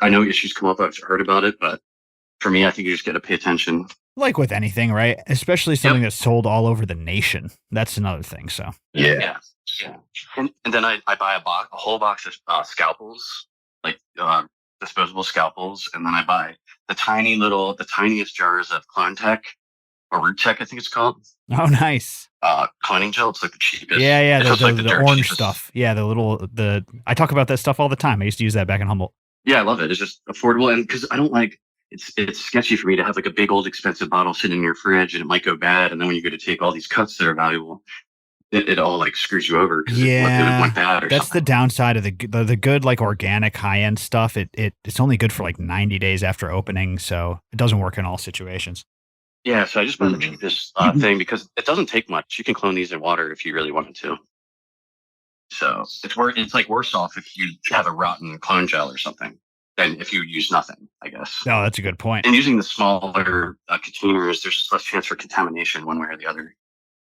know issues come up. I've heard about it, but for me, I think you just got to pay attention. Like with anything, right? Especially something that's sold all over the nation. That's another thing. So yeah. And then I buy a whole box of scalpels, like disposable scalpels, and then I buy the tiniest jars of Clone Tech or Root Tech, I think it's called. Oh, nice. Cloning gel. It's like the cheapest. Yeah. The orange cheapest stuff. Yeah. I talk about that stuff all the time. I used to use that back in Humboldt. Yeah, I love it. It's just affordable. And because I don't like, it's sketchy for me to have like a big old expensive bottle sitting in your fridge and it might go bad. And then when you go to take all these cuts that are valuable, it all like screws you over because it went bad or that's something. the downside of the good, like organic high end stuff. It's only good for like 90 days after opening. So it doesn't work in all situations. Yeah, so I just wanted to keep this thing because it doesn't take much. You can clone these in water if you really wanted to. So it's like worse off if you have a rotten clone gel or something than if you use nothing, I guess. No, that's a good point. And using the smaller containers, there's just less chance for contamination one way or the other.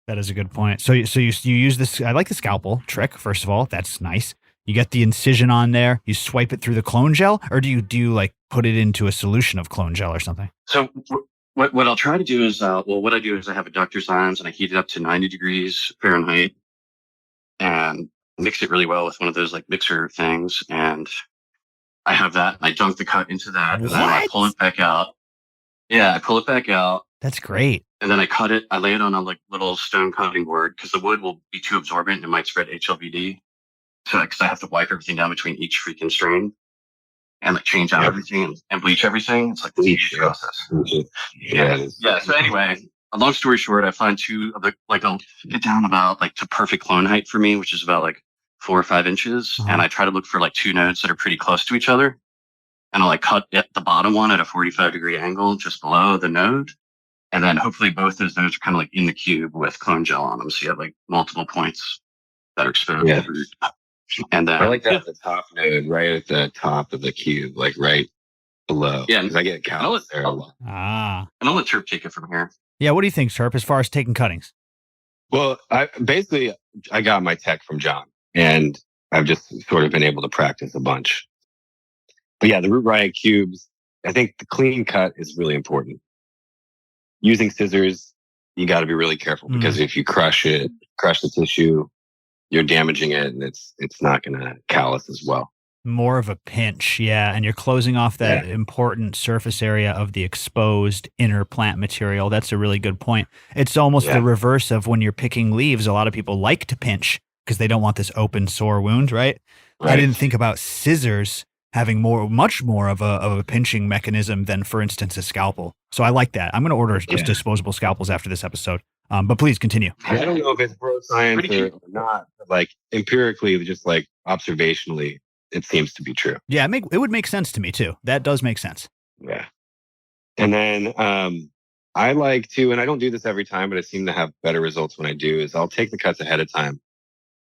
That is a good point. So you use this. I like the scalpel trick. First of all, that's nice. You get the incision on there. You swipe it through the clone gel, or do you like put it into a solution of clone gel or something? So what I'll try to do is, what I do is I have a Dr. Symes and I heat it up to 90 degrees Fahrenheit and mix it really well with one of those like mixer things. And I have that. I dunk the cut into that. And then I pull it back out. Yeah, I pull it back out. That's great. And then I cut it. I lay it on a like little stone cutting board because the wood will be too absorbent and it might spread HLVD. So because I have to wipe everything down between each freaking strain and like change out everything and bleach everything. It's like the easy process. Yeah. So anyway, a long story short, I find two of the I'll get down about like to perfect clone height for me, which is about like 4 or 5 inches. And I try to look for like 2 nodes that are pretty close to each other. And I'll like cut at the bottom one at a 45-degree angle just below the node. And then hopefully both those nodes are kind of like in the cube with clone gel on them. So you have like multiple points that are exposed. Yeah. And then I like that the top node right at the top of the cube, like right below. Yeah. Because I get cows there a lot. Ah. And I'll let Terp take it from here. Yeah. What do you think, Terp, as far as taking cuttings? Well, I got my tech from John and I've just sort of been able to practice a bunch. But yeah, the Root Riot cubes, I think the clean cut is really important. Using scissors, you got to be really careful because if you crush the tissue, you're damaging it and it's not going to callus as well. More of a pinch, yeah. And you're closing off that important surface area of the exposed inner plant material. That's a really good point. It's almost the reverse of when you're picking leaves. A lot of people like to pinch because they don't want this open sore wound, right? I didn't think about scissors having much more of a pinching mechanism than, for instance, a scalpel. So I like that. I'm going to order just disposable scalpels after this episode. But please continue. I don't know if it's bro science or not, but like empirically, just like observationally, it seems to be true. Yeah, it would make sense to me too. That does make sense. Yeah. And then I like to, and I don't do this every time, but I seem to have better results when I do, is I'll take the cuts ahead of time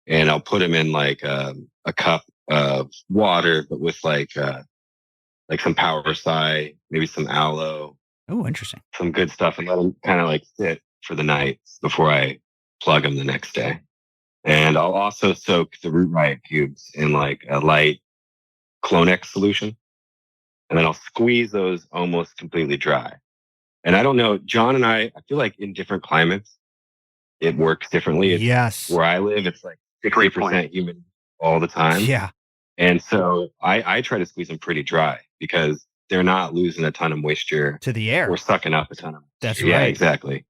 and I'll put them in like a cup of water, but with like some power psi, maybe some aloe. Oh, interesting. Some good stuff, and let them kind of like sit for the night before I plug them the next day. And I'll also soak the Root Riot cubes in like a light Clonex solution. And then I'll squeeze those almost completely dry. And I don't know, John and I feel like in different climates, it works differently. Yes. Where I live, it's like 60% humid all the time. Yeah. And so I try to squeeze them pretty dry because they're not losing a ton of moisture to the air. We're sucking up a ton of moisture. That's right. Yeah, exactly.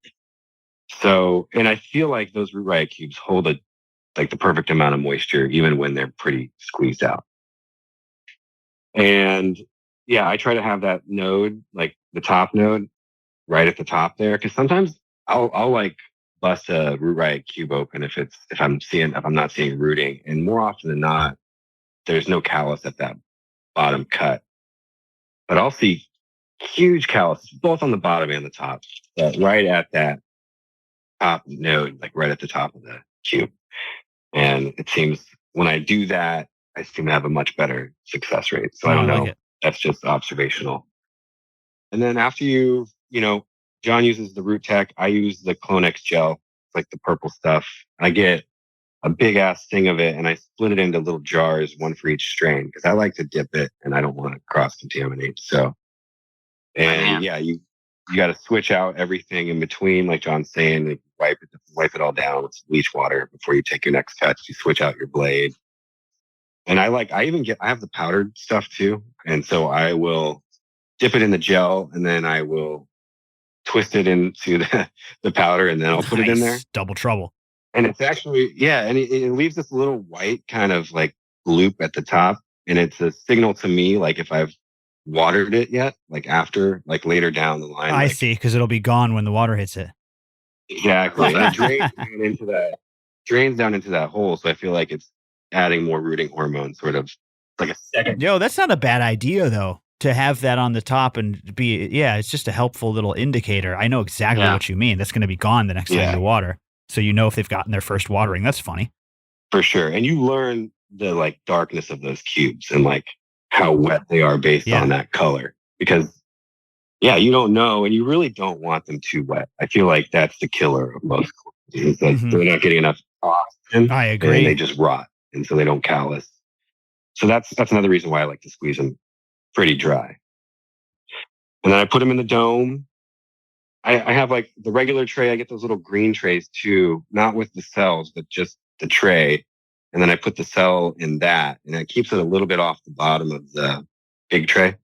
So, and I feel like those Root Riot cubes hold the perfect amount of moisture, even when they're pretty squeezed out. And yeah, I try to have that node, like the top node, right at the top there. Cause sometimes I'll like bust a Root Riot cube open if I'm not seeing rooting. And more often than not, there's no callus at that bottom cut. But I'll see huge callus, both on the bottom and the top, right at that top node, like right at the top of the cube. And it seems when I do that, I seem to have a much better success rate. So I don't know. That's just observational. And then after John uses the Root Tech. I use the Clonex gel. It's like the purple stuff. I get a big ass thing of it and I split it into little jars, one for each strain, because I like to dip it and I don't want to cross contaminate. So, and yeah, you got to switch out everything in between, like John's saying, like wipe it all down with bleach water before you take your next cut. You switch out your blade. And I have the powdered stuff too. And so I will dip it in the gel and then I will twist it into the powder and then I'll put it in there. Double trouble. And it's actually, and it leaves this little white kind of like loop at the top. And it's a signal to me, like if I've watered it yet, like after, like later down the line. I see, because it'll be gone when the water hits it. Exactly. It drains down into that hole. So I feel like it's adding more rooting hormone, sort of like a second. Yo, that's not a bad idea though, to have that on the top and it's just a helpful little indicator. I know exactly what you mean. That's going to be gone the next time you water. So you know if they've gotten their first watering. That's funny. For sure. And you learn the like darkness of those cubes and like how wet they are based on that color. Because you don't know and you really don't want them too wet. I feel like that's the killer of most clones. They're not getting enough oxygen. I agree. And they just rot. And so they don't callus. So that's another reason why I like to squeeze them pretty dry. And then I put them in the dome. I have like the regular tray. I get those little green trays too, not with the cells, but just the tray. And then I put the cell in that and it keeps it a little bit off the bottom of the big tray.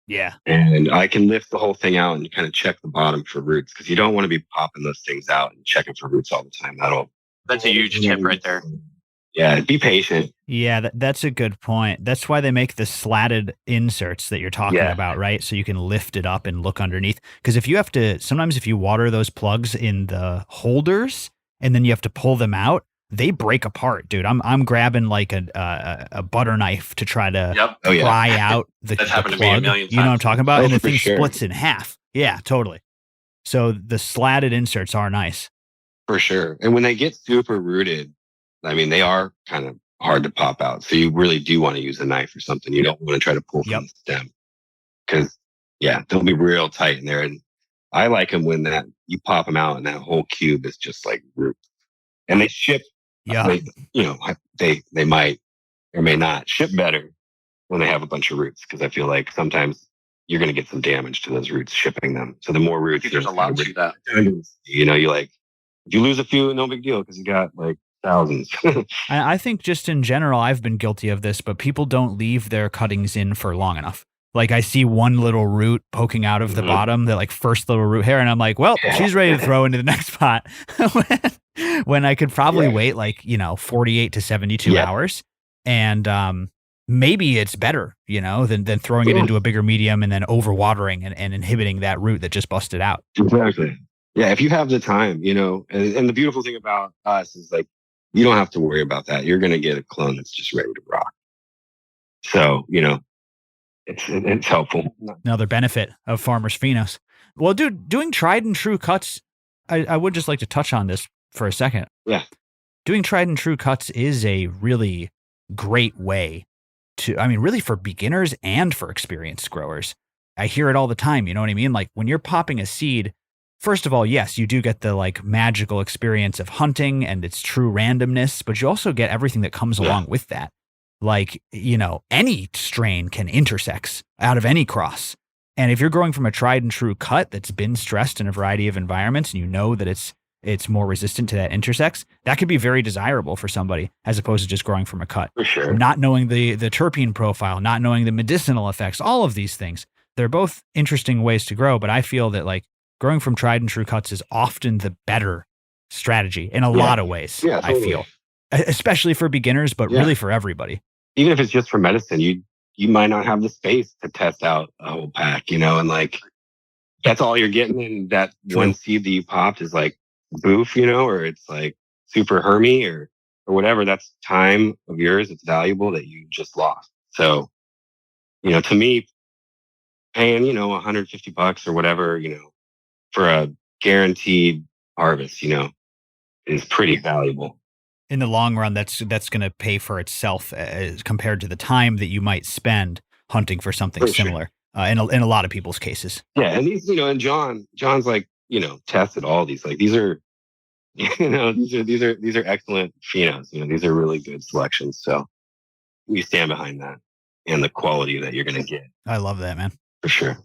Yeah. And I can lift the whole thing out and kind of check the bottom for roots because you don't want to be popping those things out and checking for roots all the time. That's a huge tip right there. Yeah, be patient. Yeah, that's a good point. That's why they make the slatted inserts that you're talking about, right? So you can lift it up and look underneath. Because if you water those plugs in the holders and then you have to pull them out, they break apart, dude. I'm grabbing like a butter knife to try to pry out the happened plug. To me a million times. You know what I'm talking about? And the thing splits in half. Yeah, totally. So the slatted inserts are nice. For sure. And when they get super rooted, I mean, they are kind of hard to pop out. So you really do want to use a knife or something. You don't want to try to pull from the stem because, they'll be real tight in there. And I like them when you pop them out and that whole cube is just like root. And they ship. Yeah. They might or may not ship better when they have a bunch of roots because I feel like sometimes you're going to get some damage to those roots shipping them. So the more roots, there's a lot to that. If you lose a few, no big deal because you got like thousands. I think just in general, I've been guilty of this, but people don't leave their cuttings in for long enough. Like I see one little root poking out of the bottom, the like first little root hair, and I'm like, well, she's ready to throw into the next pot. when I could probably wait 48 to 72 hours. And maybe it's better, than throwing it into a bigger medium and then overwatering and inhibiting that root that just busted out. Exactly. Yeah, if you have the time, and the beautiful thing about us is like, you don't have to worry about that. You're going to get a clone that's just ready to rock. So, it's helpful. Another benefit of Pharmers Phenos. Well, dude, doing tried and true cuts, I would just like to touch on this for a second. Yeah. Doing tried and true cuts is a really great way really for beginners and for experienced growers. I hear it all the time. You know what I mean? Like when you're popping a seed, first of all, yes, you do get the like magical experience of hunting and its true randomness, but you also get everything that comes along with that. Like, any strain can intersex out of any cross. And if you're growing from a tried and true cut that's been stressed in a variety of environments and you know that it's more resistant to that intersex, that could be very desirable for somebody as opposed to just growing from a cut. For sure. Not knowing the terpene profile, not knowing the medicinal effects, all of these things. They're both interesting ways to grow, but I feel that like growing from tried and true cuts is often the better strategy in a lot of ways, totally. I feel. Especially for beginners, but really for everybody. Even if it's just for medicine, you might not have the space to test out a whole pack, and like that's all you're getting in that one seed that you popped is like boof, or it's like super hermy or or whatever, that's time of yours. It's valuable that you just lost. So, to me, paying, $150 or whatever, for a guaranteed harvest, is pretty valuable. In the long run, that's going to pay for itself as compared to the time that you might spend hunting for something similar. In a lot of people's cases. Yeah, and these, and John's like, tested all these. Like these are, these are excellent phenos. These are really good selections. So we stand behind that and the quality that you're going to get. I love that, man. For sure.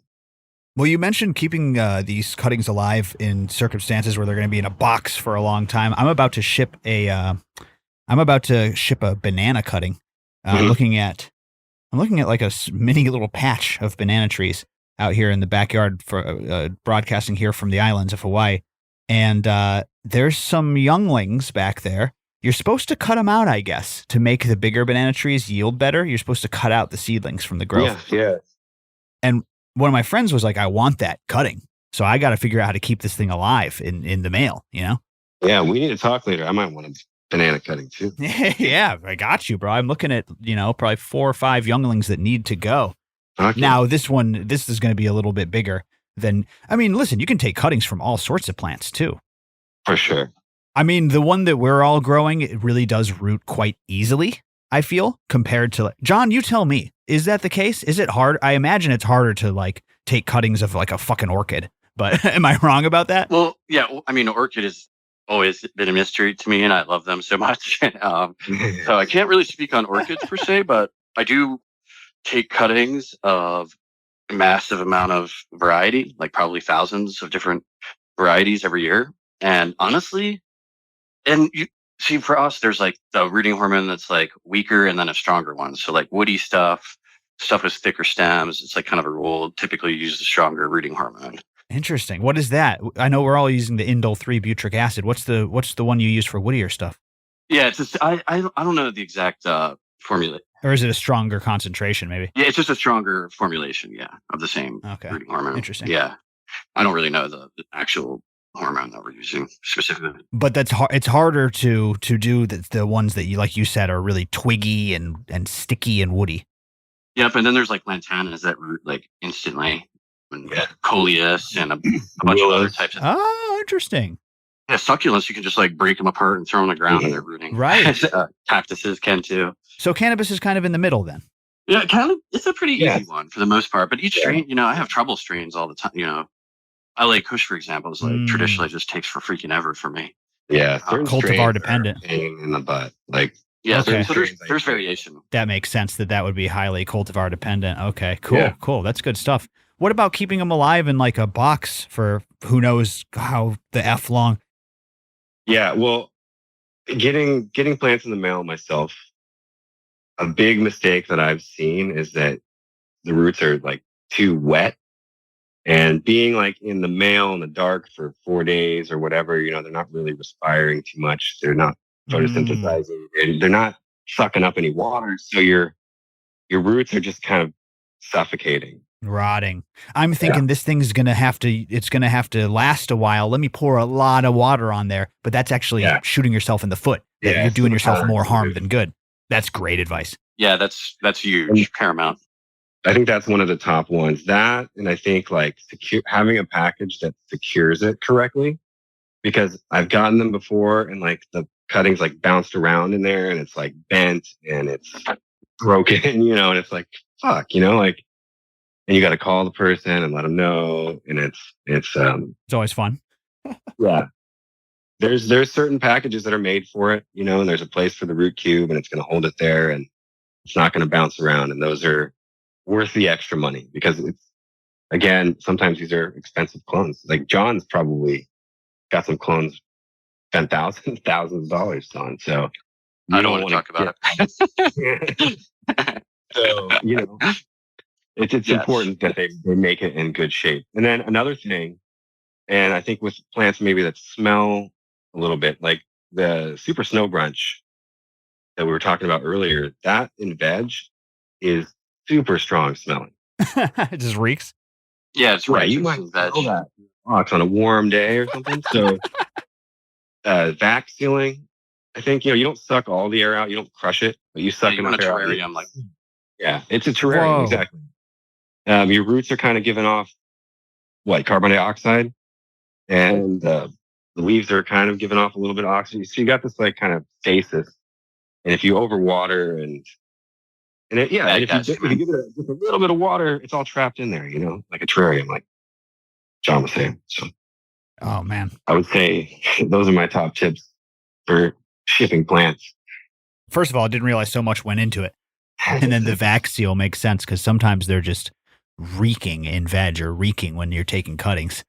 Well, you mentioned keeping these cuttings alive in circumstances where they're going to be in a box for a long time. I'm about to ship a banana cutting. I'm looking at like a mini little patch of banana trees out here in the backyard for broadcasting here from the islands of Hawaii. And there's some younglings back there. You're supposed to cut them out, I guess, to make the bigger banana trees yield better. You're supposed to cut out the seedlings from the growth. Yeah. And one of my friends was like, I want that cutting. So I got to figure out how to keep this thing alive in the mail, Yeah, we need to talk later. I might want a banana cutting too. Yeah, I got you, bro. I'm looking at, probably 4 or 5 younglings that need to go. Okay. Now, this is going to be a little bit bigger than, listen, you can take cuttings from all sorts of plants too. For sure. The one that we're all growing, it really does root quite easily, I feel, compared to John, you tell me, is that the case? Is it hard? I imagine it's harder to take cuttings of a fucking orchid, but am I wrong about that? Well, yeah, orchid has always been a mystery to me and I love them so much. So I can't really speak on orchids per se, but I do take cuttings of a massive amount of variety, like probably thousands of different varieties every year. And honestly, and you see, for us, there's the rooting hormone that's weaker and then a stronger one. So woody stuff with thicker stems, it's kind of a rule. Typically use the stronger rooting hormone. Interesting. What is that? I know we're all using the indole 3 butyric acid. What's the one you use for woodier stuff? Yeah, it's just, I don't know the exact formula. Or is it a stronger concentration, maybe? Yeah, it's just a stronger formulation, of the same rooting hormone. Interesting. Yeah. I don't really know the actual hormone that we're using specifically. But that's it's harder to do the ones that you, like you said, are really twiggy and sticky and woody. Yep, and then there's lantanas that root instantly, and coleus and a bunch of other types of. Oh, interesting. Yeah, succulents, you can just break them apart and throw them on the ground and they're rooting. Right. Cactuses can too. So cannabis is kind of in the middle then. Yeah, it's a pretty easy one for the most part. But each strain, I have trouble strains all the time. LA Kush, for example, is traditionally just takes for freaking ever for me. Yeah, cultivar dependent. Pain in the butt, so there's variation. That makes sense. That would be highly cultivar dependent. Okay, cool. That's good stuff. What about keeping them alive in a box for who knows how the F long? Yeah, well, getting plants in the mail myself, a big mistake that I've seen is that the roots are too wet. And being in the mail in the dark for 4 days or whatever, they're not really respiring too much. They're not photosynthesizing. They're not sucking up any water. So your roots are just kind of suffocating. Rotting. I'm thinking this thing's going to have to last a while. Let me pour a lot of water on there. But that's actually shooting yourself in the foot. You're doing yourself more harm than good. That's great advice. Yeah, that's huge, paramount. I think that's one of the top ones. That, and I think having a package that secures it correctly, because I've gotten them before and the cuttings bounced around in there and it's bent and it's broken, and it's fuck, and you got to call the person and let them know. And it's always fun. Yeah. There's certain packages that are made for it, and there's a place for the root cube and it's going to hold it there and it's not going to bounce around. And those are worth the extra money because sometimes these are expensive clones. John's probably got some clones spent thousands of dollars on. So I don't want to talk about it. So, it's important that they make it in good shape. And then another thing, and I think with plants maybe that smell a little bit like the Super Snow Brunch that we were talking about earlier, that in veg is super strong smelling. It just reeks. Yeah, it's right. You might smell that box on a warm day or something. So vac sealing I think, you don't suck all the air out. You don't crush it, but you suck enough air out. Terrarium, like, yeah, it's a terrarium. Whoa. Exactly. Your roots are kind of giving off carbon dioxide, and the leaves are kind of giving off a little bit of oxygen. So you got this kind of stasis. And if you overwater and if you give it just a little bit of water, it's all trapped in there, like a terrarium, like John was saying. So, oh man, I would say those are my top tips for shipping plants. First of all, I didn't realize so much went into it. And then the vac seal makes sense because sometimes they're just reeking in veg or reeking when you're taking cuttings.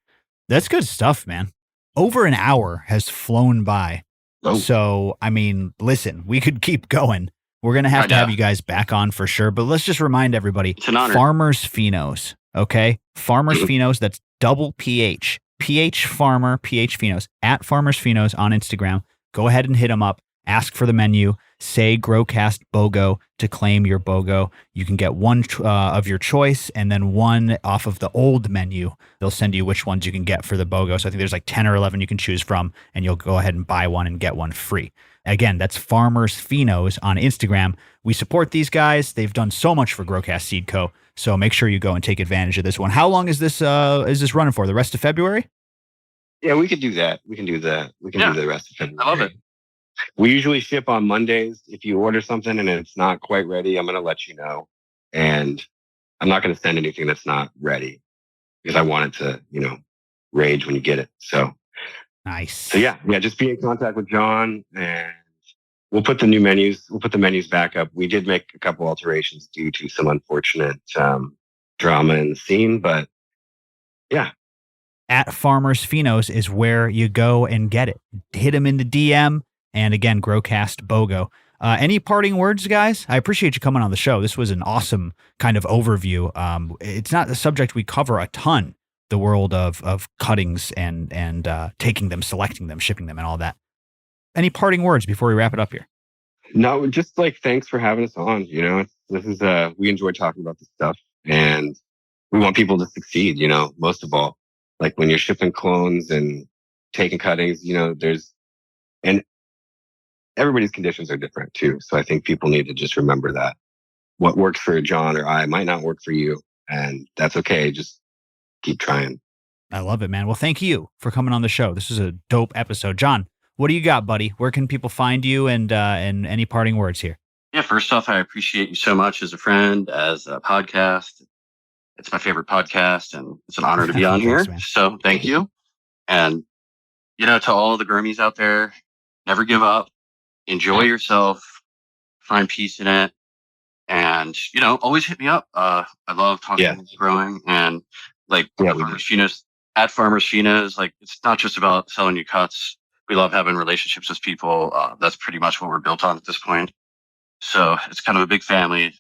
That's good stuff, man. Over an hour has flown by. Oh. So, I mean, listen, we could keep going. We're going to have you guys back on for sure. But let's just remind everybody, it's an honor. Pharmers Phenos, okay? Pharmers Phenos, that's double PH. PH Pharmer, PH Phenos, at Pharmers Phenos on Instagram. Go ahead and hit them up. Ask for the menu. Say GrowCast BOGO to claim your BOGO. You can get one of your choice and then one off of the old menu. They'll send you which ones you can get for the BOGO. So I think there's 10 or 11 you can choose from, and you'll go ahead and buy one and get one free. Again, that's Pharmers Phenos on Instagram. We support these guys. They've done so much for GrowCast Seed Co. So make sure you go and take advantage of this one. How long is this running for? The rest of February? Yeah, we could do that. We can do that. We can do the rest of February. I love it. We usually ship on Mondays. If you order something and it's not quite ready, I'm going to let you know. And I'm not going to send anything that's not ready because I want it to, rage when you get it. So nice. So yeah, just be in contact with John, and we'll put the menus back up. We did make a couple alterations due to some unfortunate drama in the scene, but yeah. At Pharmers Phenos is where you go and get it. Hit them in the DM. And again, GrowCast BOGO. Any parting words, guys? I appreciate you coming on the show. This was an awesome kind of overview. It's not a subject we cover a ton, the world of cuttings and taking them, selecting them, shipping them, and all that. Any parting words before we wrap it up here? No, just thanks for having us on. This is we enjoy talking about this stuff, and we want people to succeed. Most of all, when you're shipping clones and taking cuttings, and everybody's conditions are different too. So I think people need to just remember that what works for John or I might not work for you, and that's okay. Just keep trying. I love it, man. Well, thank you for coming on the show. This is a dope episode. John, what do you got, buddy? Where can people find you, and any parting words here? Yeah, first off, I appreciate you so much as a friend, as a podcast. It's my favorite podcast, and it's an honor to be on here. Man. So thank you. And, to all the Gurmies out there, never give up. Enjoy yourself. Find peace in it. And, always hit me up. I love talking about growing, and Pharmers Phenos, at Pharmers Phenos. It's not just about selling you cuts. We love having relationships with people. That's pretty much what we're built on at this point. So it's kind of a big family,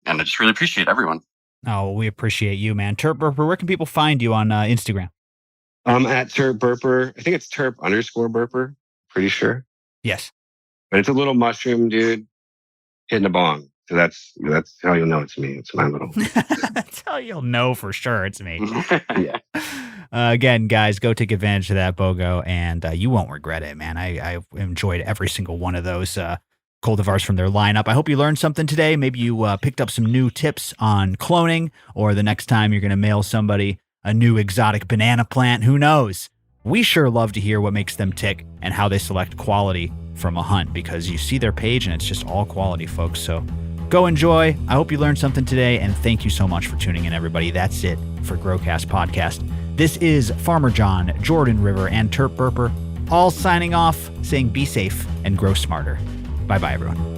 and I just really appreciate everyone. Oh, we appreciate you, man. Terp Burper, where can people find you on Instagram? At Terp Burper. I think it's Terp_Burper. Pretty sure. Yes. But it's a little mushroom dude hitting a bong. So that's how you'll know it's me. It's my little. That's how you'll know for sure it's me. Yeah. Again, guys, go take advantage of that BOGO, and you won't regret it, man. I enjoyed every single one of those cultivars from their lineup. I hope you learned something today. Maybe you picked up some new tips on cloning, or the next time you're going to mail somebody a new exotic banana plant. Who knows? We sure love to hear what makes them tick and how they select quality from a hunt, because you see their page and it's just all quality, folks. So go enjoy. I hope you learned something today, and thank you so much for tuning in, everybody. That's it for GrowCast Podcast. This is Pharmerjohn, Jordan River, and Terp Burper, all signing off, saying be safe and grow smarter. Bye-bye, everyone.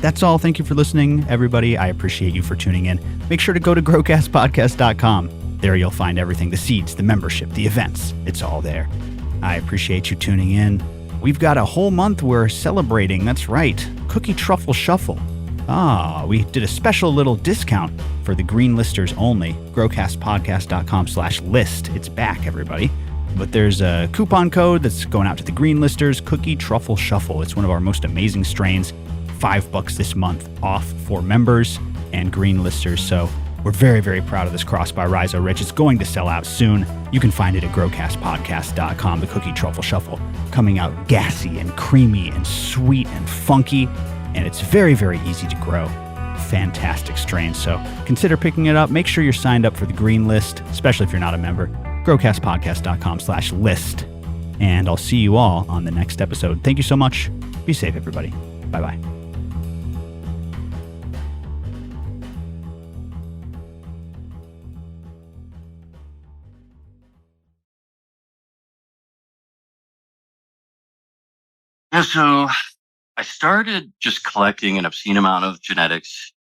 That's all. Thank you for listening, everybody. I appreciate you for tuning in. Make sure to go to growcastpodcast.com. There you'll find everything, the seeds, the membership, the events. It's all there. I appreciate you tuning in. We've got a whole month we're celebrating. That's right. Cookie Truffle Shuffle. We did a special little discount for the green listers only. growcastpodcast.com/list. It's back, everybody. But there's a coupon code that's going out to the green listers, Cookie Truffle Shuffle. It's one of our most amazing strains. $5 this month off for members and green listers. So We're very, very proud of this cross by Rhizo Rich. It's going to sell out soon. You can find it at growcastpodcast.com. The Cookie Truffle Shuffle coming out gassy and creamy and sweet and funky. And it's very, very easy to grow. Fantastic strain. So consider picking it up. Make sure you're signed up for the green list, especially if you're not a member. growcastpodcast.com/list. And I'll see you all on the next episode. Thank you so much. Be safe, everybody. Bye-bye. Yeah, so I started just collecting an obscene amount of genetics